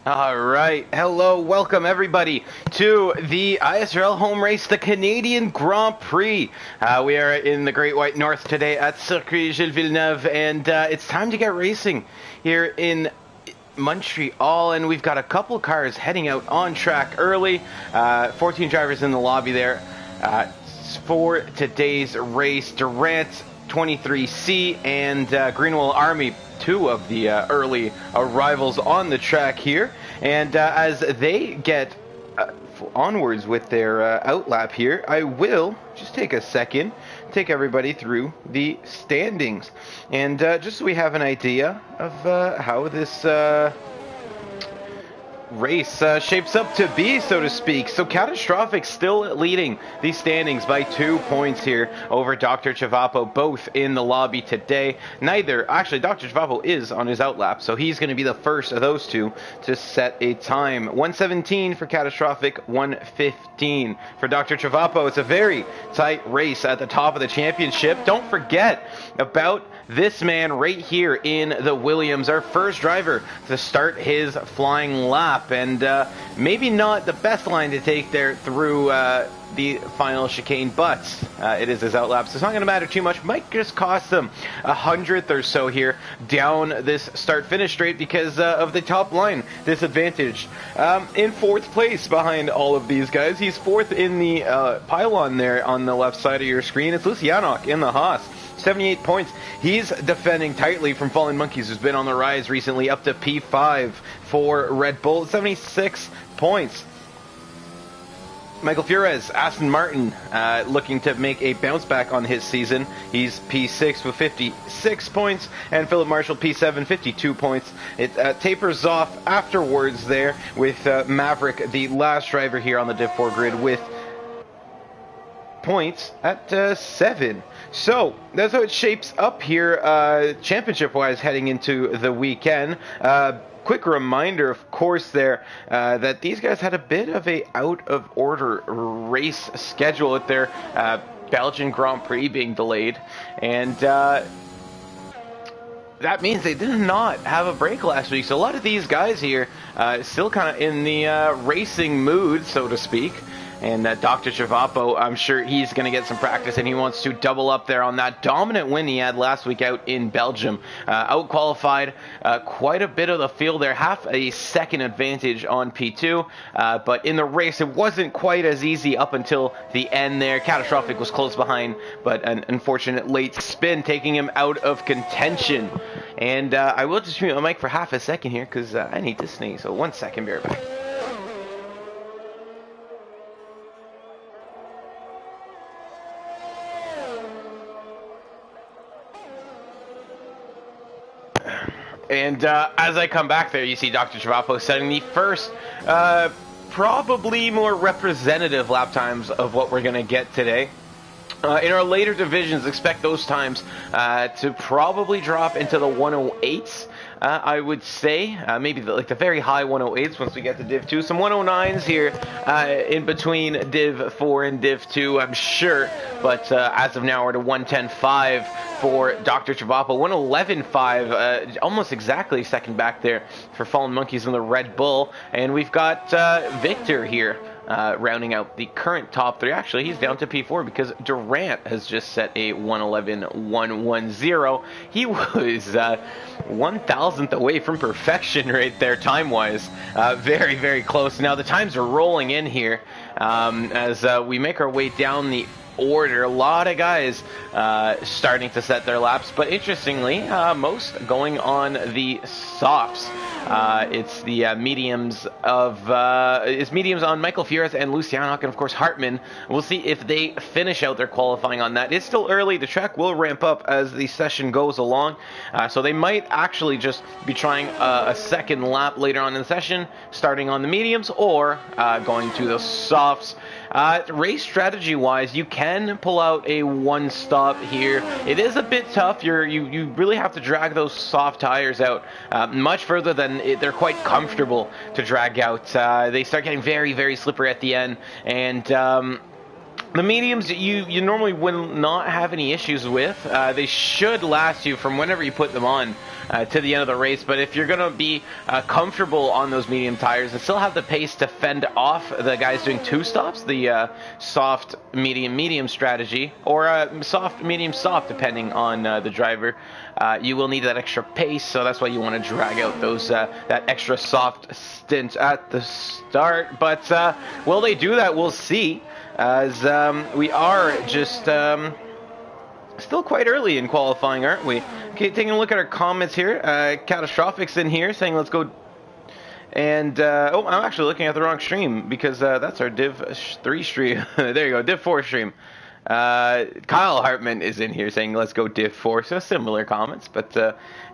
All right. Hello. Welcome, everybody, to the ISRL home race, the Canadian Grand Prix. We are in the Great White North today at Circuit Gilles Villeneuve, and it's time to get racing here in Montreal, and we've got a couple cars heading out on track early. 14 drivers in the lobby there for today's race. Durant 23C and Greenwell Army, two of the early arrivals on the track here. And as they get onwards with their outlap here, I will just take a second, take everybody through the standings. And just so we have an idea of how this race shapes up to be, so to speak. So Catastrophic still leading the standings by 2 points here over Dr. Chivapo, both in the lobby today. Actually, Dr. Chivapo is on his outlap, so he's going to be the first of those two to set a time. 1:17 for Catastrophic, 1:15 for Dr. Chivapo. It's a very tight race at the top of the championship. Don't forget about this man right here in the Williams, our first driver to start his flying lap, and maybe not the best line to take there through the final chicane, but it is his outlap, so it's not going to matter too much. Might just cost him 100th or so here down this start-finish straight because of the top line disadvantage. In fourth place behind all of these guys, he's fourth in the pylon there on the left side of your screen. It's Lucianok in the Haas. 78 points. He's defending tightly from Fallen Monkeys, who's been on the rise recently, up to P5 for Red Bull. 76 points. Michael Fures, Aston Martin, looking to make a bounce back on his season. He's P6 with 56 points, and Philip Marshall P7, 52 points. It tapers off afterwards there with Maverick, the last driver here on the Div 4 grid, with points at 7. So that's how it shapes up here championship-wise heading into the weekend. Quick reminder, of course, there that these guys had a bit of a out-of-order race schedule with their Belgian Grand Prix being delayed, and that means they did not have a break last week. So a lot of these guys here still kind of in the racing mood, so to speak. And Dr. Chivapo, I'm sure he's going to get some practice, and he wants to double up there on that dominant win he had last week out in Belgium. Out-qualified quite a bit of the field there, half a second advantage on P2, but in the race it wasn't quite as easy up until the end there. Catastrophic was close behind, but an unfortunate late spin taking him out of contention. And I will just mute my mic for half a second here because I need to sneeze, so 1 second, be right back. And as I come back there, you see Dr. Chivapo setting the first, probably more representative lap times of what we're going to get today. In our later divisions, expect those times to probably drop into the 108s. I would say maybe like the very high 108s once we get to Div 2. Some 109s here in between Div 4 and Div 2, I'm sure. But as of now, we're at a 110.5 for Dr. Chivapo. 111.5, almost exactly second back there for Fallen Monkeys in the Red Bull. And we've got Victor here. Rounding out the current top three. Actually, he's down to P4 because Durant has just set a 111.110. He was 1,000th away from perfection right there, time-wise. Very, very close. Now, the times are rolling in here as we make our way down the order. A lot of guys starting to set their laps, but interestingly, most going on the softs. It's the mediums on Michael Fures and Lucianok, and of course Hartman. We'll see if they finish out their qualifying on that. It's still early. The track will ramp up as the session goes along, so they might actually just be trying a second lap later on in the session, starting on the mediums or going to the softs. Race strategy wise, you can pull out a one stop here. It is a bit tough. You really have to drag those soft tires out much further than they're quite comfortable to drag out. They start getting very, very slippery at the end, and The mediums you normally will not have any issues with. They should last you from whenever you put them on to the end of the race. But if you're going to be comfortable on those medium tires and still have the pace to fend off the guys doing two stops, the soft, medium strategy, or soft, medium, soft, depending on the driver, you will need that extra pace. So that's why you want to drag out those that extra soft stint at the start. But will they do that? We'll see. As we are just still quite early in qualifying, aren't we? Okay, taking a look at our comments here. Catastrophic's in here saying let's go. And, oh, I'm actually looking at the wrong stream because that's our Div 3 stream. There you go, Div 4 stream. Kyle Hartman is in here saying let's go Div 4, so similar comments, but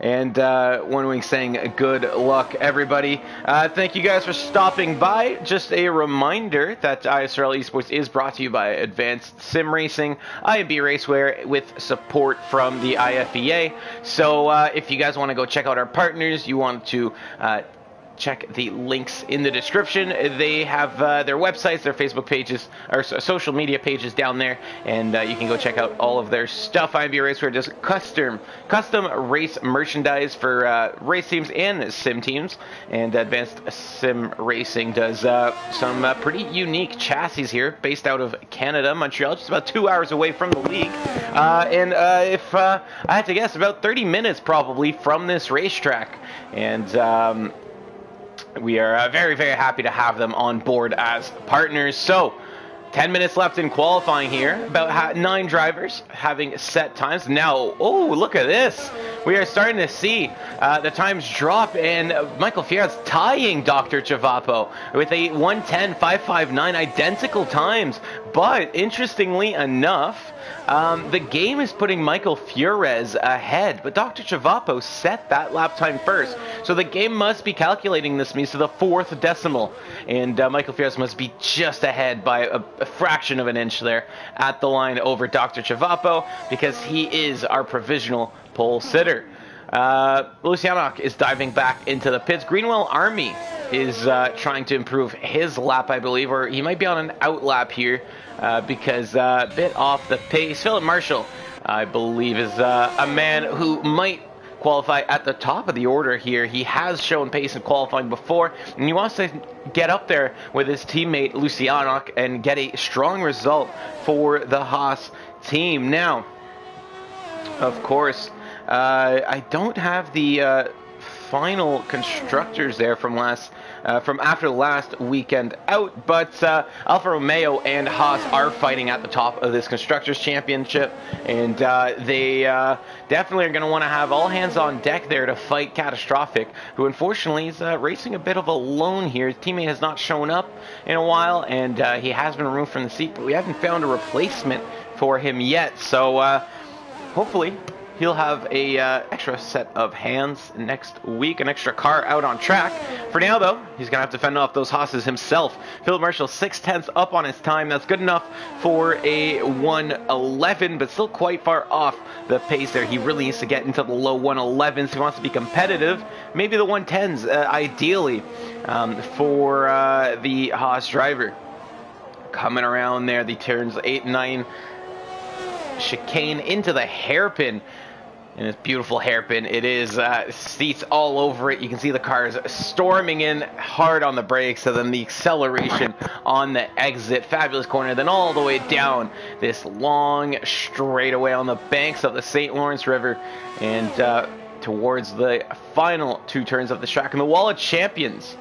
One Wing saying good luck everybody. Thank you guys for stopping by. Just a reminder that ISRL Esports is brought to you by Advanced Sim Racing, IMB Racewear, with support from the IFEA. So if you guys want to go check out our partners, you want to check the links in the description. They have their websites, their Facebook pages, or social media pages down there, and you can go check out all of their stuff. IMB Racewear does custom race merchandise for race teams and sim teams, and Advanced Sim Racing does some pretty unique chassis here, based out of Canada, Montreal, just about 2 hours away from the league, and if I had to guess, about 30 minutes probably from this racetrack, and we are very, very happy to have them on board as partners. So, 10 minutes left in qualifying here. About 9 drivers having set times. Now, oh, look at this. We are starting to see the times drop, and Michael Fier's tying Dr. Chavapo with a 1:10.559, identical times. But, interestingly enough, the game is putting Michael Fierez ahead, but Dr. Chavapo set that lap time first. So the game must be calculating this means to the 4th decimal, and Michael Fierez must be just ahead by a fraction of an inch there at the line over Dr. Chavapo, because he is our provisional pole sitter. Lucianok is diving back into the pits. Greenwell Army is trying to improve his lap, I believe, or he might be on an out lap here because a bit off the pace. Philip Marshall, I believe, is a man who might qualify at the top of the order here. He has shown pace in qualifying before, and he wants to get up there with his teammate Lucianok and get a strong result for the Haas team. Now, of course, I don't have the final constructors there from after the last weekend out, but Alfa Romeo and Haas are fighting at the top of this Constructors Championship, and they definitely are going to want to have all hands on deck there to fight Catastrophic, who unfortunately is racing a bit of a lone here. His teammate has not shown up in a while, and he has been removed from the seat, but we haven't found a replacement for him yet, so hopefully he'll have a extra set of hands next week, an extra car out on track. For now, though, he's going to have to fend off those hosses himself. Philip Marshall, 6/10 up on his time. That's good enough for a 1:11, but still quite far off the pace there. He really needs to get into the low 1:11s. He wants to be competitive. Maybe the 1:10s, ideally, for the Haas driver. Coming around there, the turns 8 and 9. Chicane into the hairpin. And this beautiful hairpin, it is seats all over it. You can see the cars storming in hard on the brakes, and then the acceleration on the exit. Fabulous corner, then all the way down this long straightaway on the banks of the St. Lawrence River, and towards the final 2 turns of the track. And the Wall of Champions,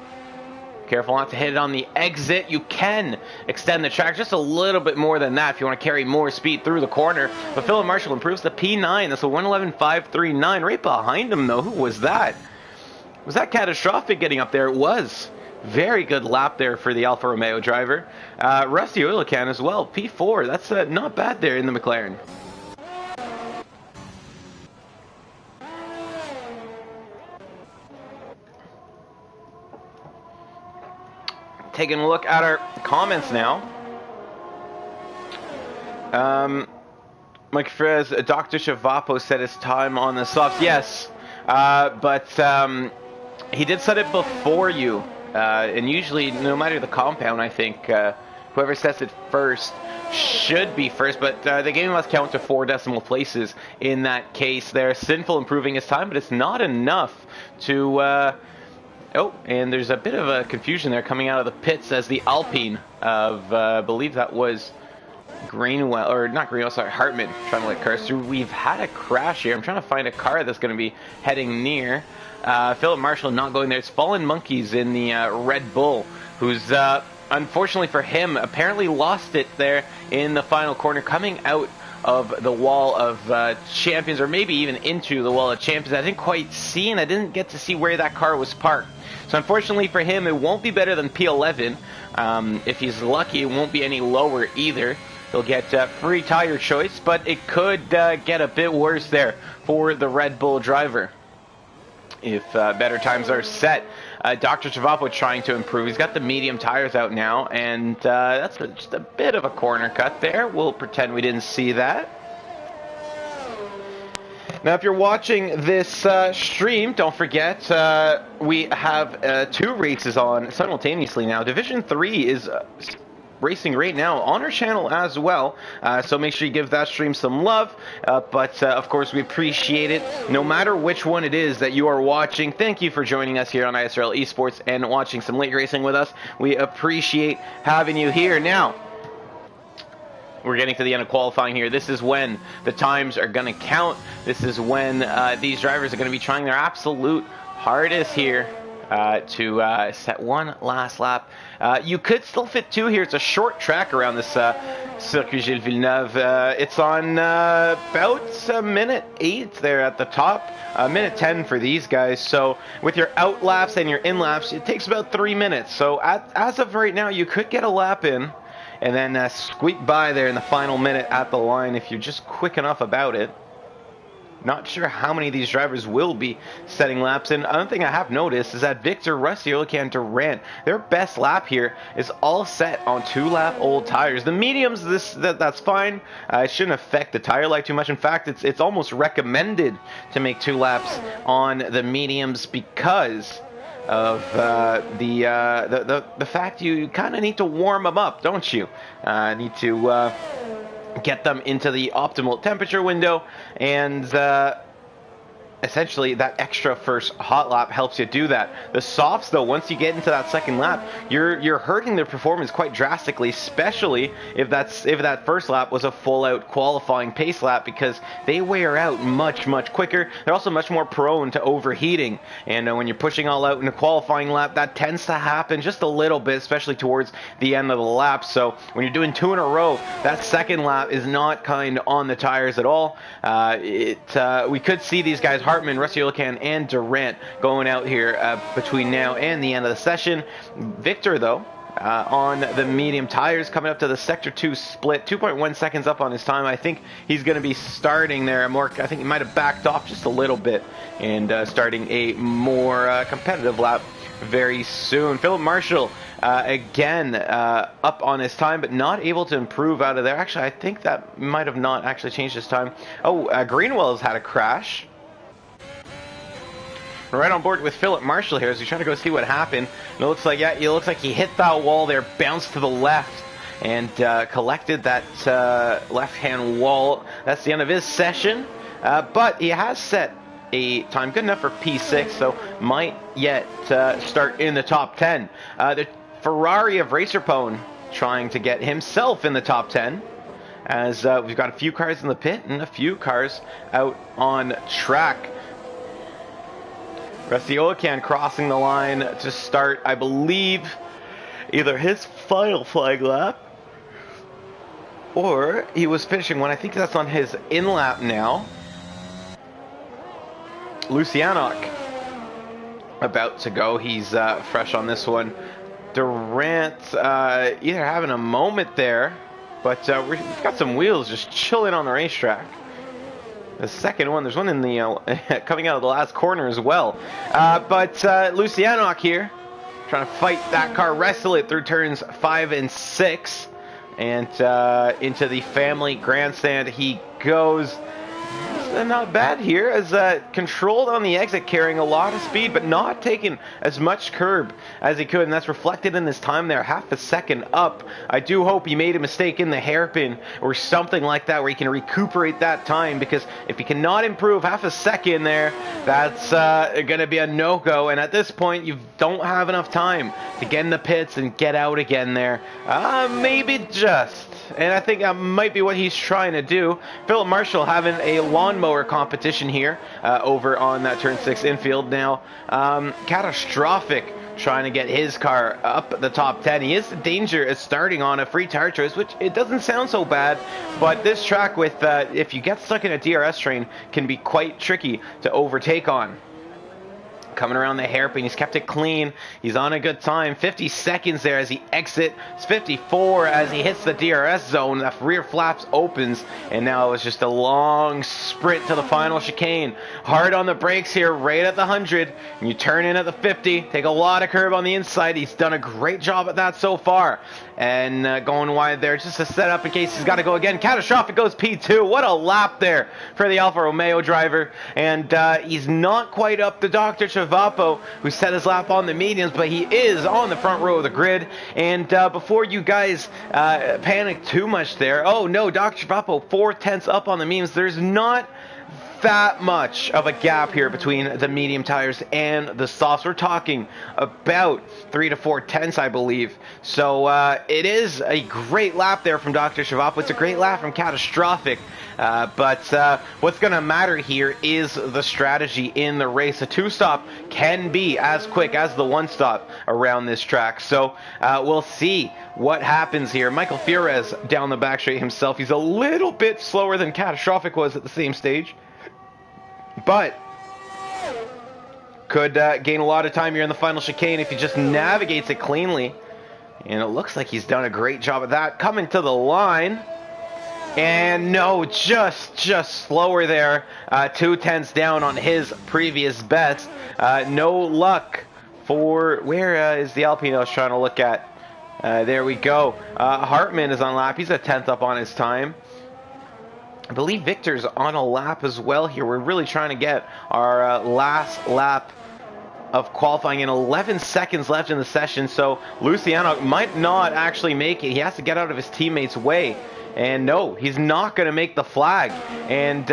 careful not to hit it on the exit. You can extend the track just a little bit more than that if you want to carry more speed through the corner. But Philip Marshall improves the P9. That's a 1:11.539. Right behind him, though, who was that? Was that Catastrophic getting up there? It was. Very good lap there for the Alfa Romeo driver. Rusty Oil Can as well. P4. That's not bad there in the McLaren. Taking a look at our comments now. Mike Frez, Dr. Chavapo set his time on the softs. Yes, but he did set it before you. And usually, no matter the compound, I think, whoever sets it first should be first, but the game must count to 4 decimal places in that case. They're Sinful improving his time, but it's not enough to... oh, and there's a bit of a confusion there coming out of the pits as the Alpine of, I believe that was Greenwell, or not Greenwell, sorry, Hartman, trying to let cars through. We've had a crash here. I'm trying to find a car that's going to be heading near. Philip Marshall not going there. It's Fallen Monkeys in the Red Bull, who's, unfortunately for him, apparently lost it there in the final corner, coming out of the wall of champions, or maybe even into the wall of champions. I didn't quite see, and I didn't get to see where that car was parked. So unfortunately for him, it won't be better than P11. If he's lucky, it won't be any lower either. He'll get free tire choice, but it could get a bit worse there for the Red Bull driver if better times are set. Dr. Chavapo trying to improve. He's got the medium tires out now, and that's just a bit of a corner cut there. We'll pretend we didn't see that. Now, if you're watching this stream, don't forget we have 2 races on simultaneously now. Division 3 is racing right now on our channel as well, so make sure you give that stream some love, but of course we appreciate it no matter which one it is that you are watching. Thank you for joining us here on ISRL Esports and watching some late racing with us. We appreciate having you here. Now we're getting to the end of qualifying here. This is when the times are going to count. This is when these drivers are going to be trying their absolute hardest here to set one last lap. You could still fit 2 here. It's a short track around this Circuit Gilles Villeneuve. It's on about a minute 8 there at the top. A minute 10 for these guys. So with your out laps and your in laps, it takes about 3 minutes. So as of right now, you could get a lap in and then squeak by there in the final minute at the line if you're just quick enough about it. Not sure how many of these drivers will be setting laps. And another thing I have noticed is that Victor, Rusty, and Durant, their best lap here is all set on 2-lap old tires. The mediums, that's fine. It shouldn't affect the tire life too much. In fact, it's almost recommended to make 2 laps on the mediums because of the fact you kind of need to warm them up, don't you? Need to get them into the optimal temperature window, and essentially that extra first hot lap helps you do that. The softs, though, once you get into that second lap, you're hurting their performance quite drastically, especially if that first lap was a full out qualifying pace lap, because they wear out much quicker. They're also much more prone to overheating, and when you're pushing all out in a qualifying lap, that tends to happen just a little bit, especially towards the end of the lap. So when you're doing 2 in a row, that second lap is not kind on the tires at all. We could see these guys, Hartman, Rusty-Olacan, and Durant, going out here between now and the end of the session. Victor, though, on the medium tires, coming up to the Sector 2 split, 2.1 seconds up on his time. I think he's going to be starting there I think he might have backed off just a little bit and starting a more competitive lap very soon. Philip Marshall, again, up on his time, but not able to improve out of there. Actually, I think that might have not actually changed his time. Oh, Greenwell's had a crash. We're right on board with Philip Marshall here as he's trying to go see what happened. And it looks like, yeah, it looks like he hit that wall there, bounced to the left, and collected that left-hand wall. That's the end of his session. But he has set a time good enough for P6, so might yet start in the top 10. The Ferrari of Racerpone trying to get himself in the top 10, as we've got a few cars in the pit and a few cars out on track. Rusty-Olacan crossing the line to start, I believe, either his final flag lap or he was finishing one. I think that's on his in-lap now. Lucianok about to go. He's fresh on this one. Durant either having a moment there, but we've got some wheels just chilling on the racetrack. The second one, there's one in the coming out of the last corner as well. But Lucianok here, trying to fight that car, wrestle it through turns 5 and 6, and into the family grandstand he goes. not bad here, as controlled on the exit, carrying a lot of speed, but not taking as much curb as he could, and that's reflected in his time there, half a second up. I do hope he made a mistake in the hairpin or something like that, where he can recuperate that time, because if he cannot improve half a second there, that's going to be a no-go, and at this point, you don't have enough time to get in the pits and get out again there. Maybe just. And I think that might be what he's trying to do. Philip Marshall having a lawnmower competition here over on that turn 6 infield now. Catastrophic trying to get his car up the top 10. He is in danger of starting on a free tire choice, which it doesn't sound so bad, but this track with, if you get stuck in a DRS train, can be quite tricky to overtake on. Coming around the hairpin, he's kept it clean. He's on a good time. 50 seconds there as he exits. It's 54 as he hits the DRS zone. The rear flaps opens, and now it's just a long sprint to the final chicane. Hard on the brakes here, right at the 100. And you turn in at the 50. Take a lot of curb on the inside. He's done a great job at that so far. And going wide there just to set up in case he's got to go again. Catastrophic goes P2. What a lap there for the Alfa Romeo driver. And he's not quite up to Dr. Chavapo, who set his lap on the mediums, but he is on the front row of the grid. And before you guys panic too much there, oh no, Dr. Chavapo 4/10 up on the mediums. There's not that much of a gap here between the medium tires and the softs. We're talking about 3 to 4/10, I believe. So it is a great lap there from Dr. Chavapo. It's a great lap from Catastrophic. But what's going to matter here is the strategy in the race. A two-stop can be as quick as the one-stop around this track. So we'll see what happens here. Michael Fierez down the back straight himself. He's a little bit slower than Catastrophic was at the same stage, but could gain a lot of time here in the final chicane if he just navigates it cleanly. And it looks like he's done a great job of that. Coming to the line. And no, just slower there. 2/10 down on his previous bets. No luck for, where is the Alpine I was trying to look at? There we go. Hartman is on lap. He's a 10th up on his time. I believe Victor's on a lap as well here. We're really trying to get our last lap of qualifying, in 11 seconds left in the session. So Luciano might not actually make it. He has to get out of his teammate's way. And no, he's not going to make the flag. And,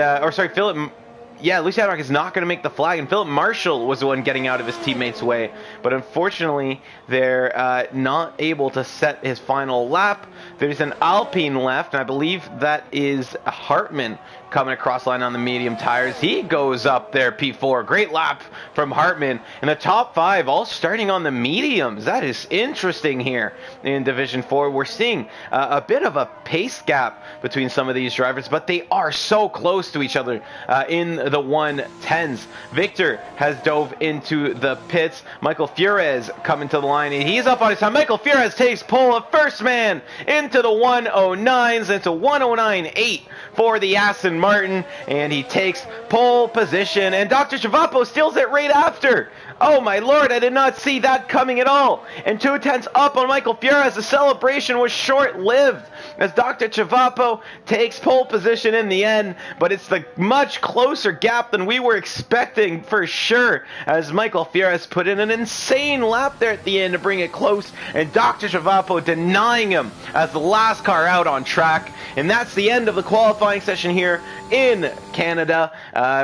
Luciano is not going to make the flag, and Philip Marshall was the one getting out of his teammate's way. But unfortunately, they're not able to set his final lap. There's an Alpine left, and I believe that is Hartman coming across line on the medium tires. He goes up there, P4. Great lap from Hartman. And the top 5 all starting on the mediums. That is interesting here in Division 4. We're seeing a bit of a pace gap between some of these drivers, but they are so close to each other in the 110s. Victor has dove into the pits. Michael Fierez coming to the line, and he's up on his time. Michael Fierez takes pole of first man into the 109s, into 109.8 for the Aston Martin, and he takes pole position, and Dr. Chavapo steals it right after. Oh my lord, I did not see that coming at all. And 2/10 up on Michael Fierez. The celebration was short-lived as Dr. Chavapo takes pole position in the end, but it's the much closer gap than we were expecting for sure, as Michael Fierez put in an insane lap there at the end to bring it close, and Dr. Chavapo denying him as the last car out on track. And that's the end of the qualifying session here in Canada.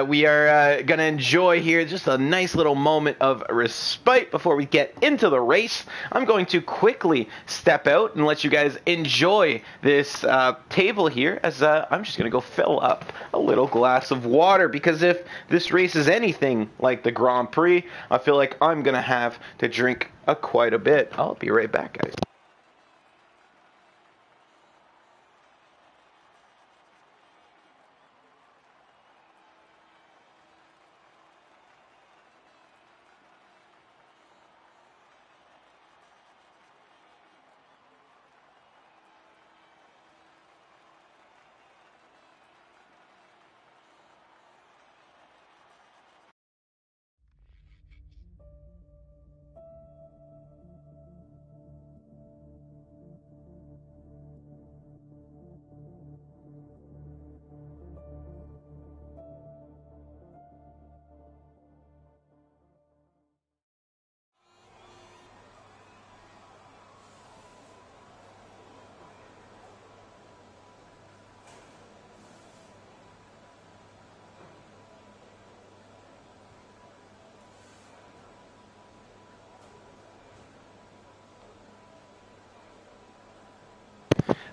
We are going to enjoy here just a nice little moment of respite before we get into the race. I'm going to quickly step out and let you guys enjoy this table here, as I'm just going to go fill up a little glass of water, because if this race is anything like the Grand Prix, I feel like I'm going to have to drink quite a bit. I'll be right back, guys.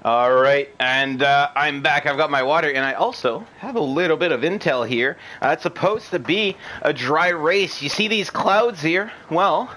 All right, and I'm back. I've got my water, and I also have a little bit of intel here. It's supposed to be a dry race. You see these clouds here? Well,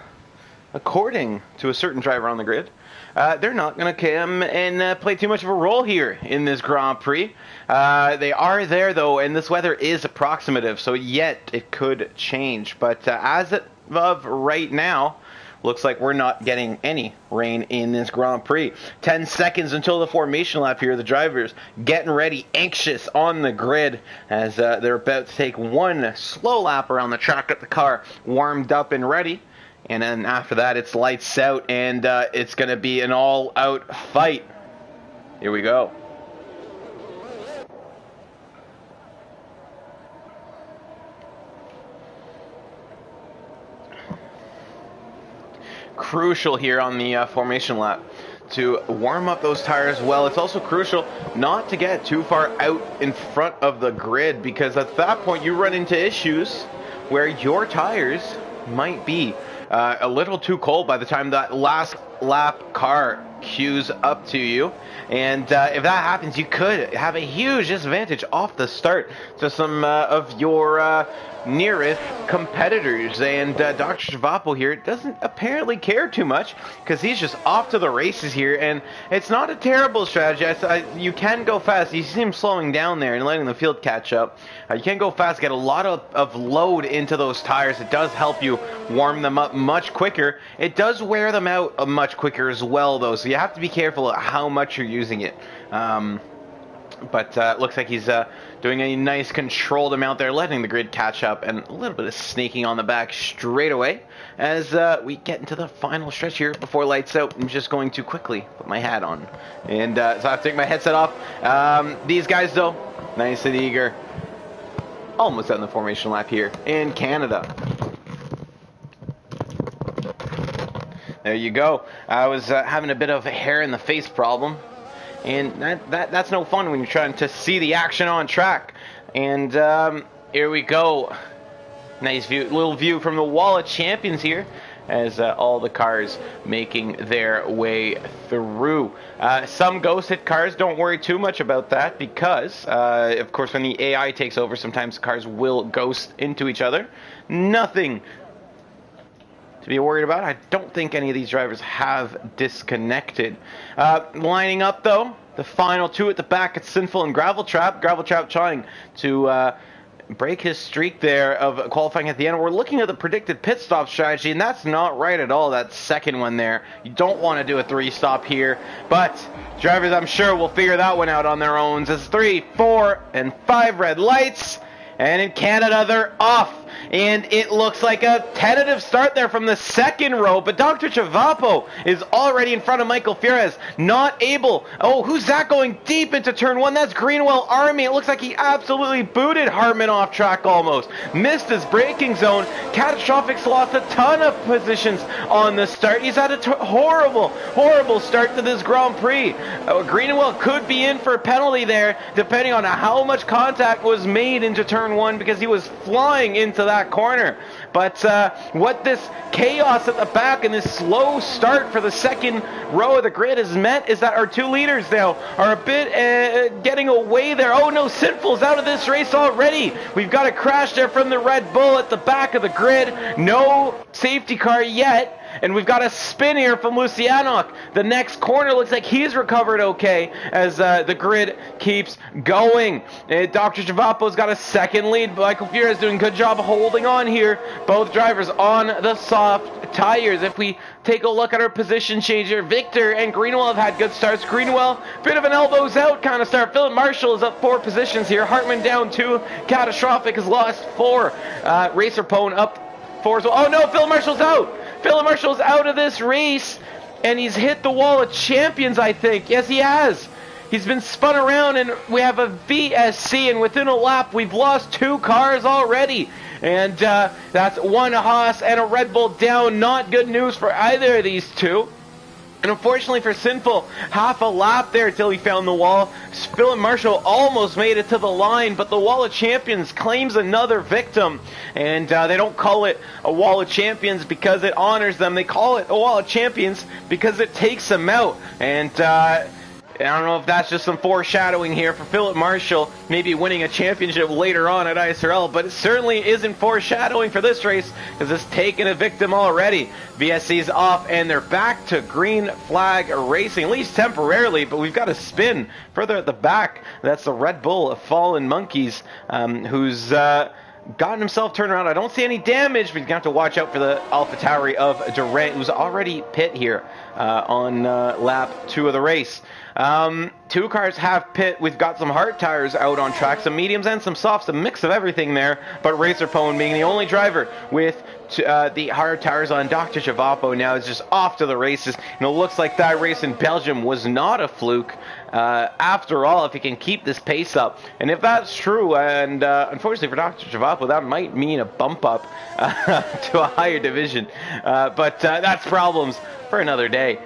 according to a certain driver on the grid, they're not going to come and play too much of a role here in this Grand Prix. They are there, though, and this weather is approximative, so yet it could change. But as of right now, looks like we're not getting any rain in this Grand Prix. 10 seconds until the formation lap here. The drivers getting ready, anxious on the grid as they're about to take one slow lap around the track, get the car warmed up and ready. And then after that, it's lights out, and it's going to be an all-out fight. Here we go. Crucial here on the formation lap to warm up those tires well. It's also crucial not to get too far out in front of the grid, because at that point you run into issues where your tires might be a little too cold by the time that last lap car queues up to you. And if that happens, you could have a huge disadvantage off the start to some of your nearest competitors. And Dr. Chavapo here doesn't apparently care too much, because he's just off to the races here. And it's not a terrible strategy. You can go fast. You see him slowing down there and letting the field catch up. You can go fast, get a lot of load into those tires. It does help you warm them up much quicker. It does wear them out much quicker as well, though, so you have to be careful of how much you're using it. But it looks like he's doing a nice controlled amount there, letting the grid catch up, and a little bit of snaking on the back straight away as we get into the final stretch here before lights out. I'm just going to quickly put my hat on, and so I have to take my headset off. These guys, though, nice and eager. Almost on the formation lap here in Canada. There you go. I was having a bit of a hair in the face problem, and that's no fun when you're trying to see the action on track. And here we go. Nice view, little view from the Wall of Champions here, as all the cars making their way through. Some ghost hit cars, don't worry too much about that, because of course when the AI takes over, sometimes cars will ghost into each other. Nothing to be worried about. I don't think any of these drivers have disconnected. Lining up, though, the final two at the back. It's Sinful and Gravel Trap. Gravel Trap trying to break his streak there of qualifying at the end. We're looking at the predicted pit stop strategy, and that's not right at all, that second one there. You don't want to do a 3-stop here, but drivers, I'm sure, will figure that one out on their own. It's 3, 4, and 5 red lights, and in Canada, they're off. And it looks like a tentative start there from the second row, but Dr. Chavapo is already in front of Michael Fierez, not able. Oh, who's that going deep into turn one? That's Greenwell Army. It looks like he absolutely booted Hartman off track almost. Missed his braking zone. Catastrophic's lost a ton of positions on the start. He's had a horrible start to this Grand Prix. Greenwell could be in for a penalty there, depending on how much contact was made into turn one, because he was flying into that corner. But what this chaos at the back and this slow start for the second row of the grid has meant is that our two leaders now are a bit getting away there. Oh no, Sinful's out of this race already. We've got a crash there from the Red Bull at the back of the grid. No safety car yet. And we've got a spin here from Lucianok. The next corner looks like he's recovered okay as the grid keeps going. Dr. Chavapo's got a second lead. Michael Fierez is doing a good job of holding on here. Both drivers on the soft tires. If we take a look at our position changer, Victor and Greenwell have had good starts. Greenwell, bit of an elbows out kind of start. Philip Marshall is up 4 positions here. Hartman down 2. Catastrophic has lost 4. Racer Pone up 4 as well. Oh no, Philip Marshall's out. Philip Marshall's out of this race, and he's hit the Wall of Champions, I think. Yes, he has. He's been spun around, and we have a VSC, and within a lap, we've lost 2 cars already. And that's 1 Haas and a Red Bull down. Not good news for either of these two. And unfortunately for Sinful, half a lap there till he found the wall. Philip Marshall almost made it to the line, but the Wall of Champions claims another victim. And they don't call it a Wall of Champions because it honors them. They call it a Wall of Champions because it takes them out. And I don't know if that's just some foreshadowing here for Philip Marshall, maybe winning a championship later on at ISRL, but it certainly isn't foreshadowing for this race because it's taken a victim already. VSC's off and they're back to green flag racing, at least temporarily, but we've got a spin further at the back. That's the Red Bull of Fallen Monkeys, who's gotten himself turned around. I don't see any damage, but he's going to have to watch out for the AlphaTauri of Durant, who's already pit here on lap 2 of the race. 2 cars have pit. We've got some hard tires out on track, some mediums and some softs, a mix of everything there, but Racer Pone being the only driver with the hard tires on. Dr. Chavapo now is just off to the races, and it looks like that race in Belgium was not a fluke after all, if he can keep this pace up. And if that's true, and unfortunately for Dr. Chavapo, that might mean a bump up to a higher division, but that's problems for another day.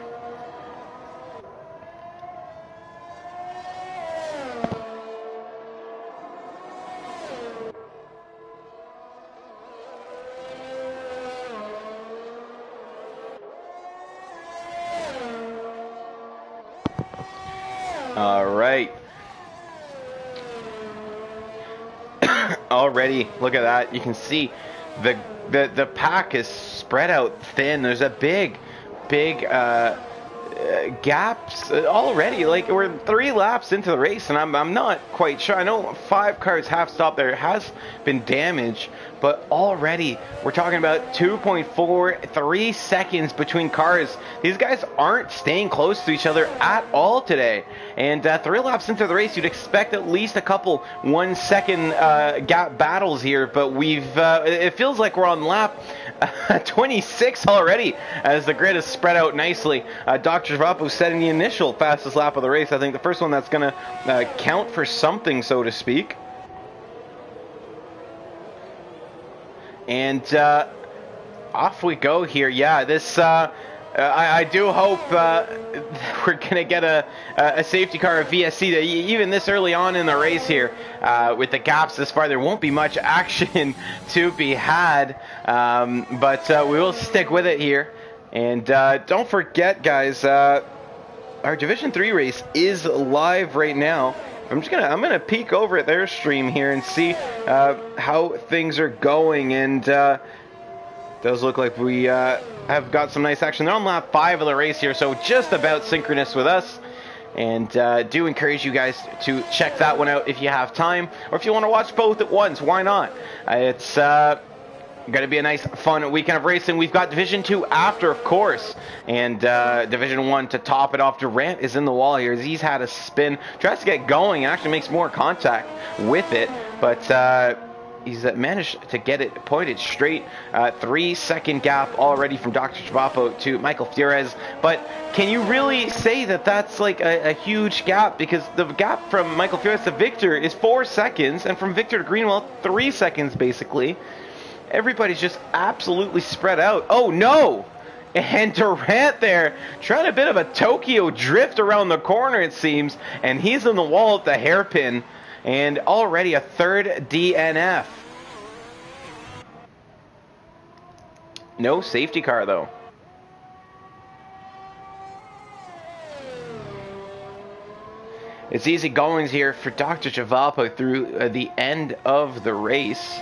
All right. Already, look at that. You can see the pack is spread out thin. There's a big gaps already. Like, we're 3 laps into the race, and I'm not quite sure. I know 5 cars have stopped. There has been damage, but already we're talking about 2.43 seconds between cars. These guys aren't staying close to each other at all today. And 3 laps into the race, you'd expect at least a couple 1 second gap battles here, but it feels like we're on lap 26 already as the grid is spread out nicely. Dr. Chavapo setting the initial fastest lap of the race. I think the first one that's going to count for something, so to speak. And off we go here. Yeah, this I do hope we're going to get a safety car of VSC that even this early on in the race here, with the gaps this far, there won't be much action to be had, but we will stick with it here. And don't forget, guys, our Division 3 race is live right now. I'm gonna peek over at their stream here and see how things are going, and does look like we have got some nice action. They're on lap 5 of the race here, so just about synchronous with us. And do encourage you guys to check that one out if you have time, or if you want to watch both at once, why not? It's going to be a nice, fun weekend of racing. We've got Division 2 after, of course, and Division 1 to top it off. Durant is in the wall here. He's had a spin, tries to get going, and actually makes more contact with it, but he's managed to get it pointed straight. 3 second gap already from Dr. Chavapo to Michael Flores. But can you really say that that's like a huge gap? Because the gap from Michael Flores to Victor is 4 seconds, and from Victor to Greenwell, 3 seconds basically. Everybody's just absolutely spread out. Oh no! And Durant there, trying a bit of a Tokyo drift around the corner, it seems, and he's in the wall at the hairpin. And already a 3rd DNF. No safety car, though. It's easy goings here for Dr. Chavapo through the end of the race.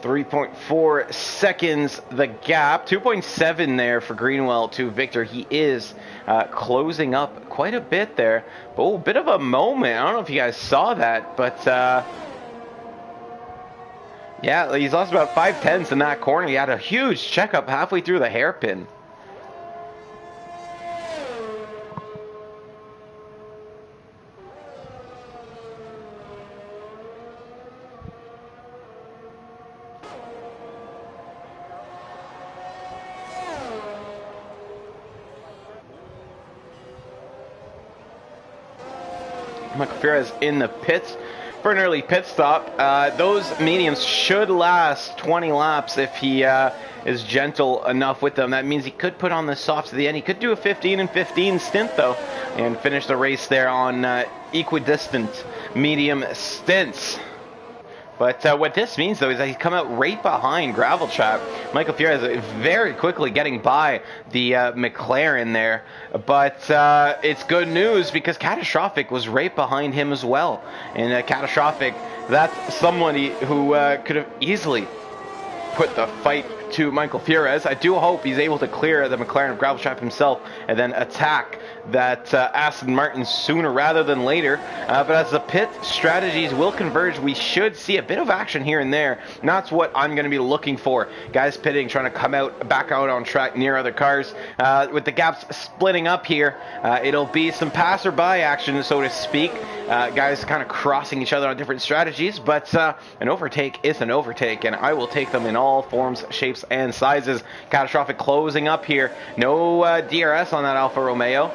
.4 seconds the gap. 2.7 there for Greenwell to Victor. He is closing up quite a bit there. Oh, bit of a moment. I don't know if you guys saw that, but yeah, he's lost about 5/10 in that corner. He had a huge checkup halfway through the hairpin. Michael Flores in the pits for an early pit stop. Those mediums should last 20 laps if he is gentle enough with them. That means he could put on the softs at the end. He could do a 15 and 15 stint though, and finish the race there on equidistant medium stints. But what this means, though, is that he's come out right behind Gravel Trap. Michael Fierez very quickly getting by the McLaren there. But it's good news because Catastrophic was right behind him as well. And Catastrophic, that's somebody who could have easily put the fight to Michael Fierez. I do hope he's able to clear the McLaren of Gravel Trap himself and then attack that Aston Martin sooner rather than later. But as the pit strategies will converge, we should see a bit of action here and there. And that's what I'm going to be looking for. Guys pitting, trying to come back out on track near other cars. With the gaps splitting up here, it'll be some passerby action, so to speak. Guys kind of crossing each other on different strategies, but an overtake is an overtake, and I will take them in all forms, shapes, and sizes. Catastrophic closing up here. No DRS on that Alfa Romeo.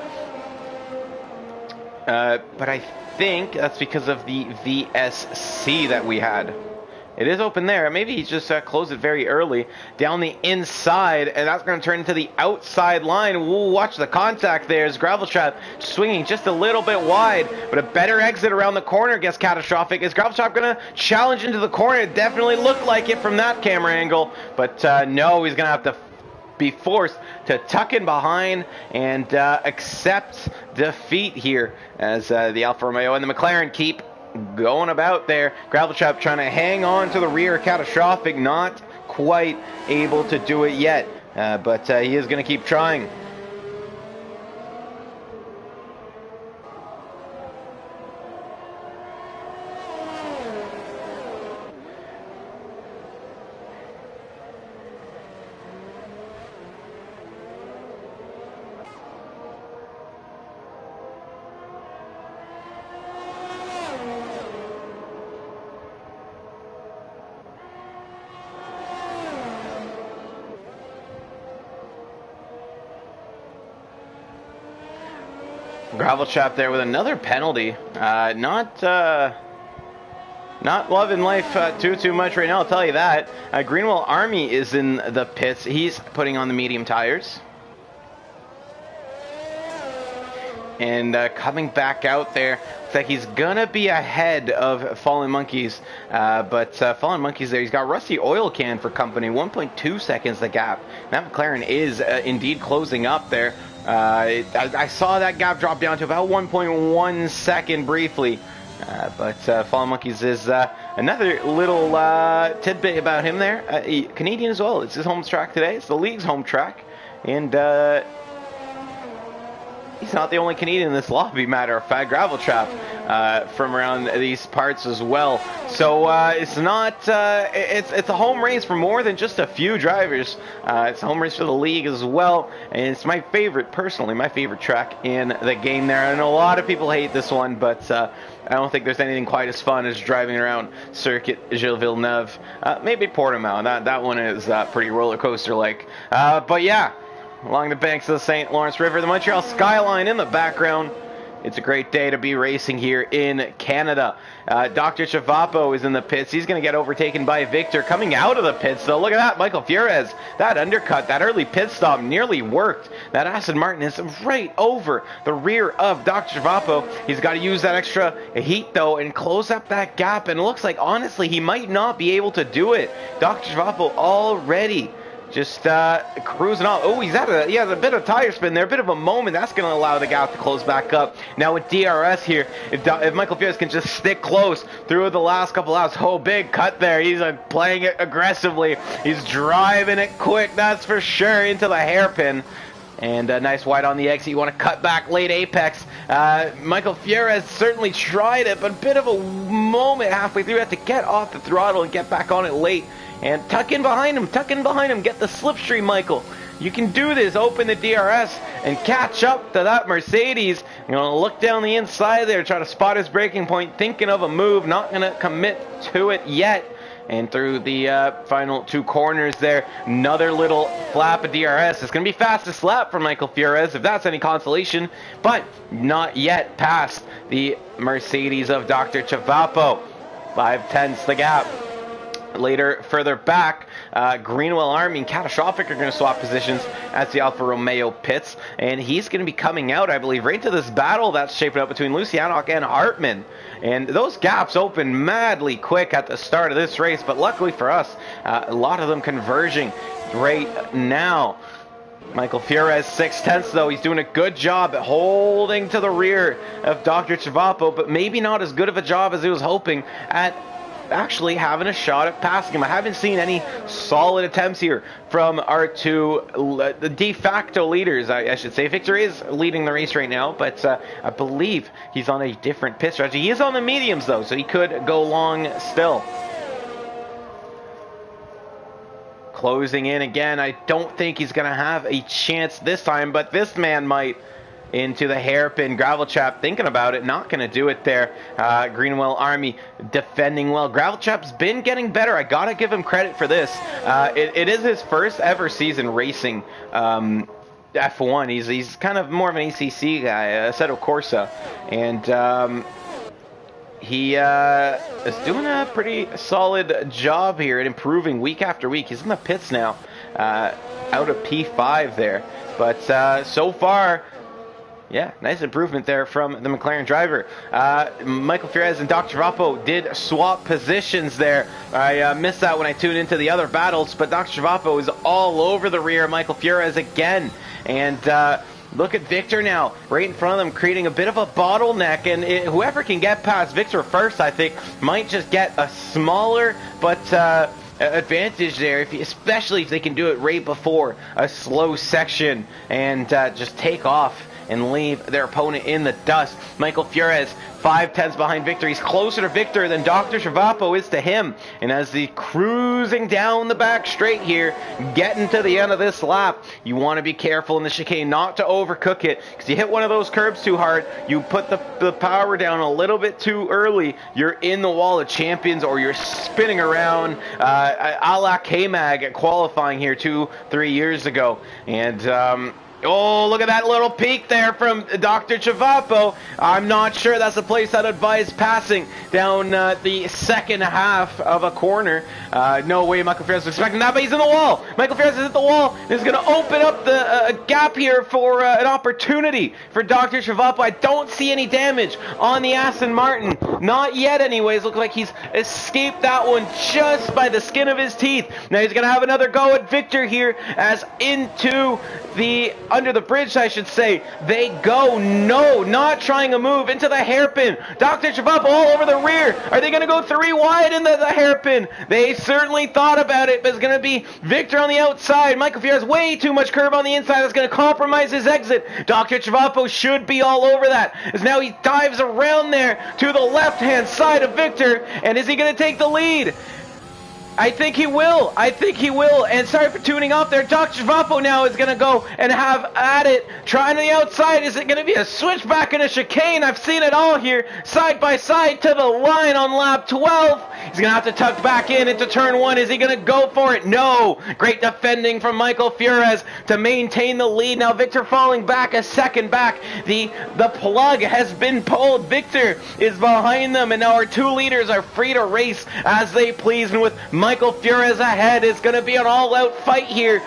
But I think that's because of the VSC that we had. It is open there. Maybe he just closed it very early. Down the inside, and that's going to turn into the outside line. We'll watch the contact there as Gravel Trap swinging just a little bit wide, but a better exit around the corner gets Catastrophic. Is Gravel Trap going to challenge into the corner? It definitely looked like it from that camera angle, but no, he's going to have to be forced to tuck in behind and accept defeat here as the Alfa Romeo and the McLaren keep going about there. Gravel Trap trying to hang on to the rear. Catastrophic not quite able to do it yet, but he is going to keep trying. Gravel Trap there with another penalty. Not loving life too much right now, I'll tell you that. Greenwell Army is in the pits. He's putting on the medium tires. And coming back out there, looks like he's gonna be ahead of Fallen Monkeys. But Fallen Monkeys there, he's got Rusty Oil Can for company. 1.2 seconds the gap. That McLaren is indeed closing up there. I saw that gap drop down to about 1.1 second briefly. But Fallen Monkeys is another little tidbit about him there. Canadian as well. It's his home track today. It's the league's home track. And he's not the only Canadian in this lobby, matter of fact. Gravel Trap from around these parts as well. So it's not it's a home race for more than just a few drivers. It's a home race for the league as well, and it's my favorite, personally, my favorite track in the game there. I know a lot of people hate this one, but I don't think there's anything quite as fun as driving around Circuit Gilles Villeneuve. Maybe Portimao. That one is pretty roller coaster like. But yeah, along the banks of the St. Lawrence River, the Montreal skyline in the background. It's a great day to be racing here in Canada. Dr. Chavapo is in the pits. He's going to get overtaken by Victor. Coming out of the pits, though, look at that. Michael Fierez, that undercut, that early pit stop nearly worked. That Aston Martin is right over the rear of Dr. Chavapo. He's got to use that extra heat, though, and close up that gap. And it looks like, honestly, he might not be able to do it. Dr. Chavapo already just cruising on. Oh, he has a bit of tire spin there, a bit of a moment. That's going to allow the gap to close back up. Now with DRS here, if Michael Fierez can just stick close through the last couple laps, oh, big cut there. He's playing it aggressively. He's driving it quick, that's for sure, into the hairpin. And a nice wide on the exit. You want to cut back late apex. Michael Fierez certainly tried it, but a bit of a moment halfway through. Had to get off the throttle and get back on it late. And tuck in behind him, get the slipstream, Michael. You can do this, open the DRS and catch up to that Mercedes. You're going to look down the inside there, try to spot his braking point, thinking of a move, not going to commit to it yet. And through the final two corners there, another little flap of DRS. It's going to be fastest lap for Michael Fierez, if that's any consolation, but not yet past the Mercedes of Dr. Chavapo. 5/10 the gap. Later, further back, Greenwell Army and Catastrophic are going to swap positions as the Alfa Romeo pits, and he's going to be coming out, I believe, right into this battle that's shaping up between Lucianoc and Hartman. And those gaps open madly quick at the start of this race, but luckily for us, a lot of them converging right now. Michael Fierez 6/10 though. He's doing a good job at holding to the rear of Dr. Chivapo, but maybe not as good of a job as he was hoping at actually having a shot at passing him. I haven't seen any solid attempts here from our two the de facto leaders, I should say. Victor is leading the race right now, but I believe he's on a different pit strategy. He is on the mediums though, so he could go long still. Closing in again. I don't think he's going to have a chance this time, but this man might. Into the hairpin. Gravel Chap thinking about it, not going to do it there. Greenwell Army defending well. Gravel Chap's been getting better. I got to give him credit for this. It is his first ever season racing F1. He's kind of more of an ACC guy, Assetto Corsa. And he is doing a pretty solid job here at improving week after week. He's in the pits now, out of P5 there. But so far, yeah, nice improvement there from the McLaren driver. Michael Fierez and Dr. Chivapo did swap positions there. I missed that when I tuned into the other battles, but Dr. Chivapo is all over the rear of Michael Fierez again. And look at Victor now, right in front of them, creating a bit of a bottleneck. And whoever can get past Victor first, I think, might just get a smaller but advantage there, especially if they can do it right before a slow section and just take off and leave their opponent in the dust. Michael Fierez, 5/10 behind Victor. He's closer to Victor than Dr. Chivapo is to him. And as he's cruising down the back straight here, getting to the end of this lap, you want to be careful in the chicane not to overcook it, because you hit one of those curbs too hard, you put the power down a little bit too early, you're in the wall of champions, or you're spinning around a la K-Mag at qualifying here 2-3 years ago. And oh, look at that little peak there from Dr. Chivapo. I'm not sure that's the place I'd advise passing down the second half of a corner. No way Michael Fierez was expecting that, but he's in the wall. Michael Fierez is at the wall. This is going to open up the gap here for an opportunity for Dr. Chivapo. I don't see any damage on the Aston Martin. Not yet anyways. Looks like he's escaped that one just by the skin of his teeth. Now he's going to have another go at Victor here as into the under the bridge, I should say, they go. No, not trying a move into the hairpin. Dr. Chivapo all over the rear. Are they going to go 3 wide into the hairpin? They certainly thought about it, but it's going to be Victor on the outside. Michael Fierez way too much curb on the inside. That's going to compromise his exit. Dr. Chivapo should be all over that, as now he dives around there to the left-hand side of Victor. And is he going to take the lead? I think he will. I think he will. And sorry for tuning off there. Dr. Chivapo now is going to go and have at it. Trying to the outside. Is it going to be a switchback and a chicane? I've seen it all here. Side by side to the line on lap 12. He's going to have to tuck back in into turn 1. Is he going to go for it? No. Great defending from Michael Fierez to maintain the lead. Now Victor falling back a second back. The plug has been pulled. Victor is behind them. And now our two leaders are free to race as they please. And with Michael Fierez ahead, it's going to be an all-out fight here.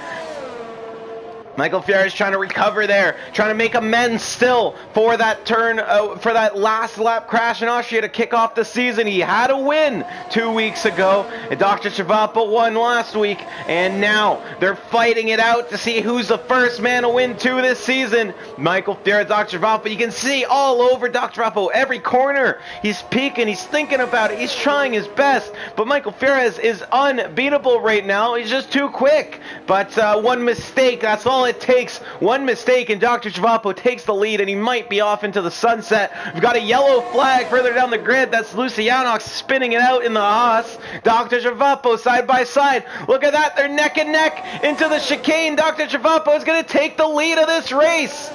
Michael Fierez trying to recover there, trying to make amends still for that turn, for that last lap crash in Austria to kick off the season. He had a win 2 weeks ago, and Dr. Chivapo won last week, and now they're fighting it out to see who's the first man to win 2 this season. Michael Fierez, Dr. Chivapo, you can see all over Dr. Chivapo, every corner, he's peeking, he's thinking about it, he's trying his best, but Michael Fierez is unbeatable right now. He's just too quick, but one mistake, that's all it takes. One mistake and Dr. Chivapo takes the lead, and he might be off into the sunset. We've got a yellow flag further down the grid. That's Lucianoc spinning it out in the Haas. Dr. Chivapo side by side. Look at that. They're neck and neck into the chicane. Dr. Chivapo is going to take the lead of this race.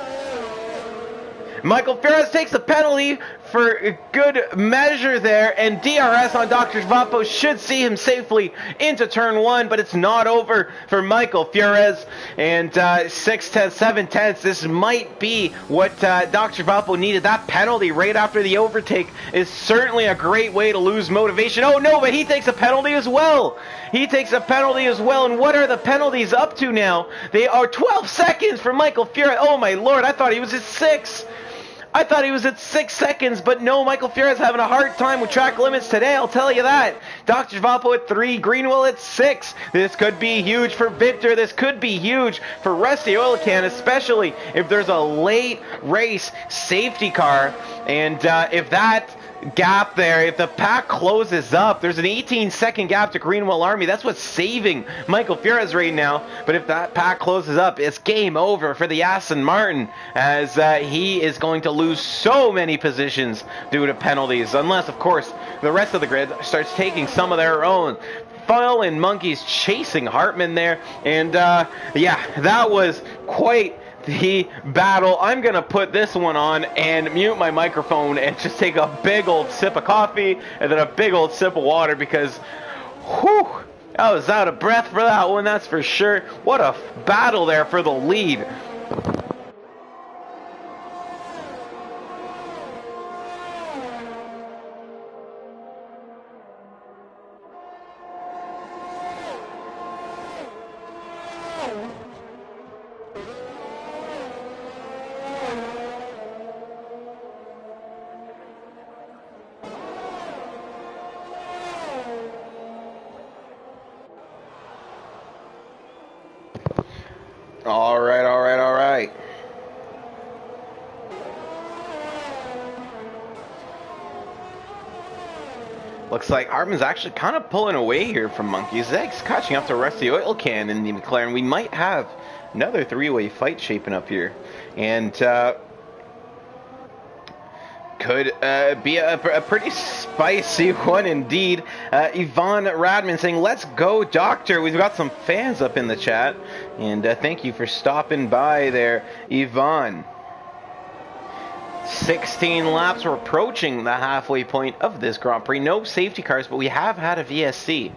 Michael Fierez takes a penalty for good measure there, and DRS on Dr. Chvapo should see him safely into turn 1, but it's not over for Michael Fierez. And 6/10, 7/10, this might be what Dr. Chvapo needed. That penalty right after the overtake is certainly a great way to lose motivation. Oh no, but he takes a penalty as well. He takes a penalty as well, and what are the penalties up to now? They are 12 seconds for Michael Fierez. Oh my lord, I thought he was at 6. I thought he was at 6 seconds, but no, Michael Fierez having a hard time with track limits today, I'll tell you that. Dr. Chvapo at 3, Greenwell at 6. This could be huge for Victor. This could be huge for Rusty Oil Can, especially if there's a late race safety car. And if that gap there, if the pack closes up, there's an 18-second gap to Greenwell Army. That's what's saving Michael Fierez right now. But if that pack closes up, it's game over for the Aston Martin, as he is going to lose so many positions due to penalties, unless of course the rest of the grid starts taking some of their own. Fallen Monkeys chasing Hartman there, and yeah, that was quite the battle. I'm gonna put this one on and mute my microphone and just take a big old sip of coffee and then a big old sip of water, because whew, I was out of breath for that one, that's for sure. What a battle there for the lead. All right. Looks like Hartman's actually kind of pulling away here from Monkey's Eggs, catching up to Rusty Oil Can in the McLaren. We might have another three-way fight shaping up here, and could be a pretty spicy one indeed. Yvonne Radman saying, "Let's go, Doctor." We've got some fans up in the chat, and thank you for stopping by there, Yvonne. 16 laps. We're approaching the halfway point of this Grand Prix. No safety cars, but we have had a VSC.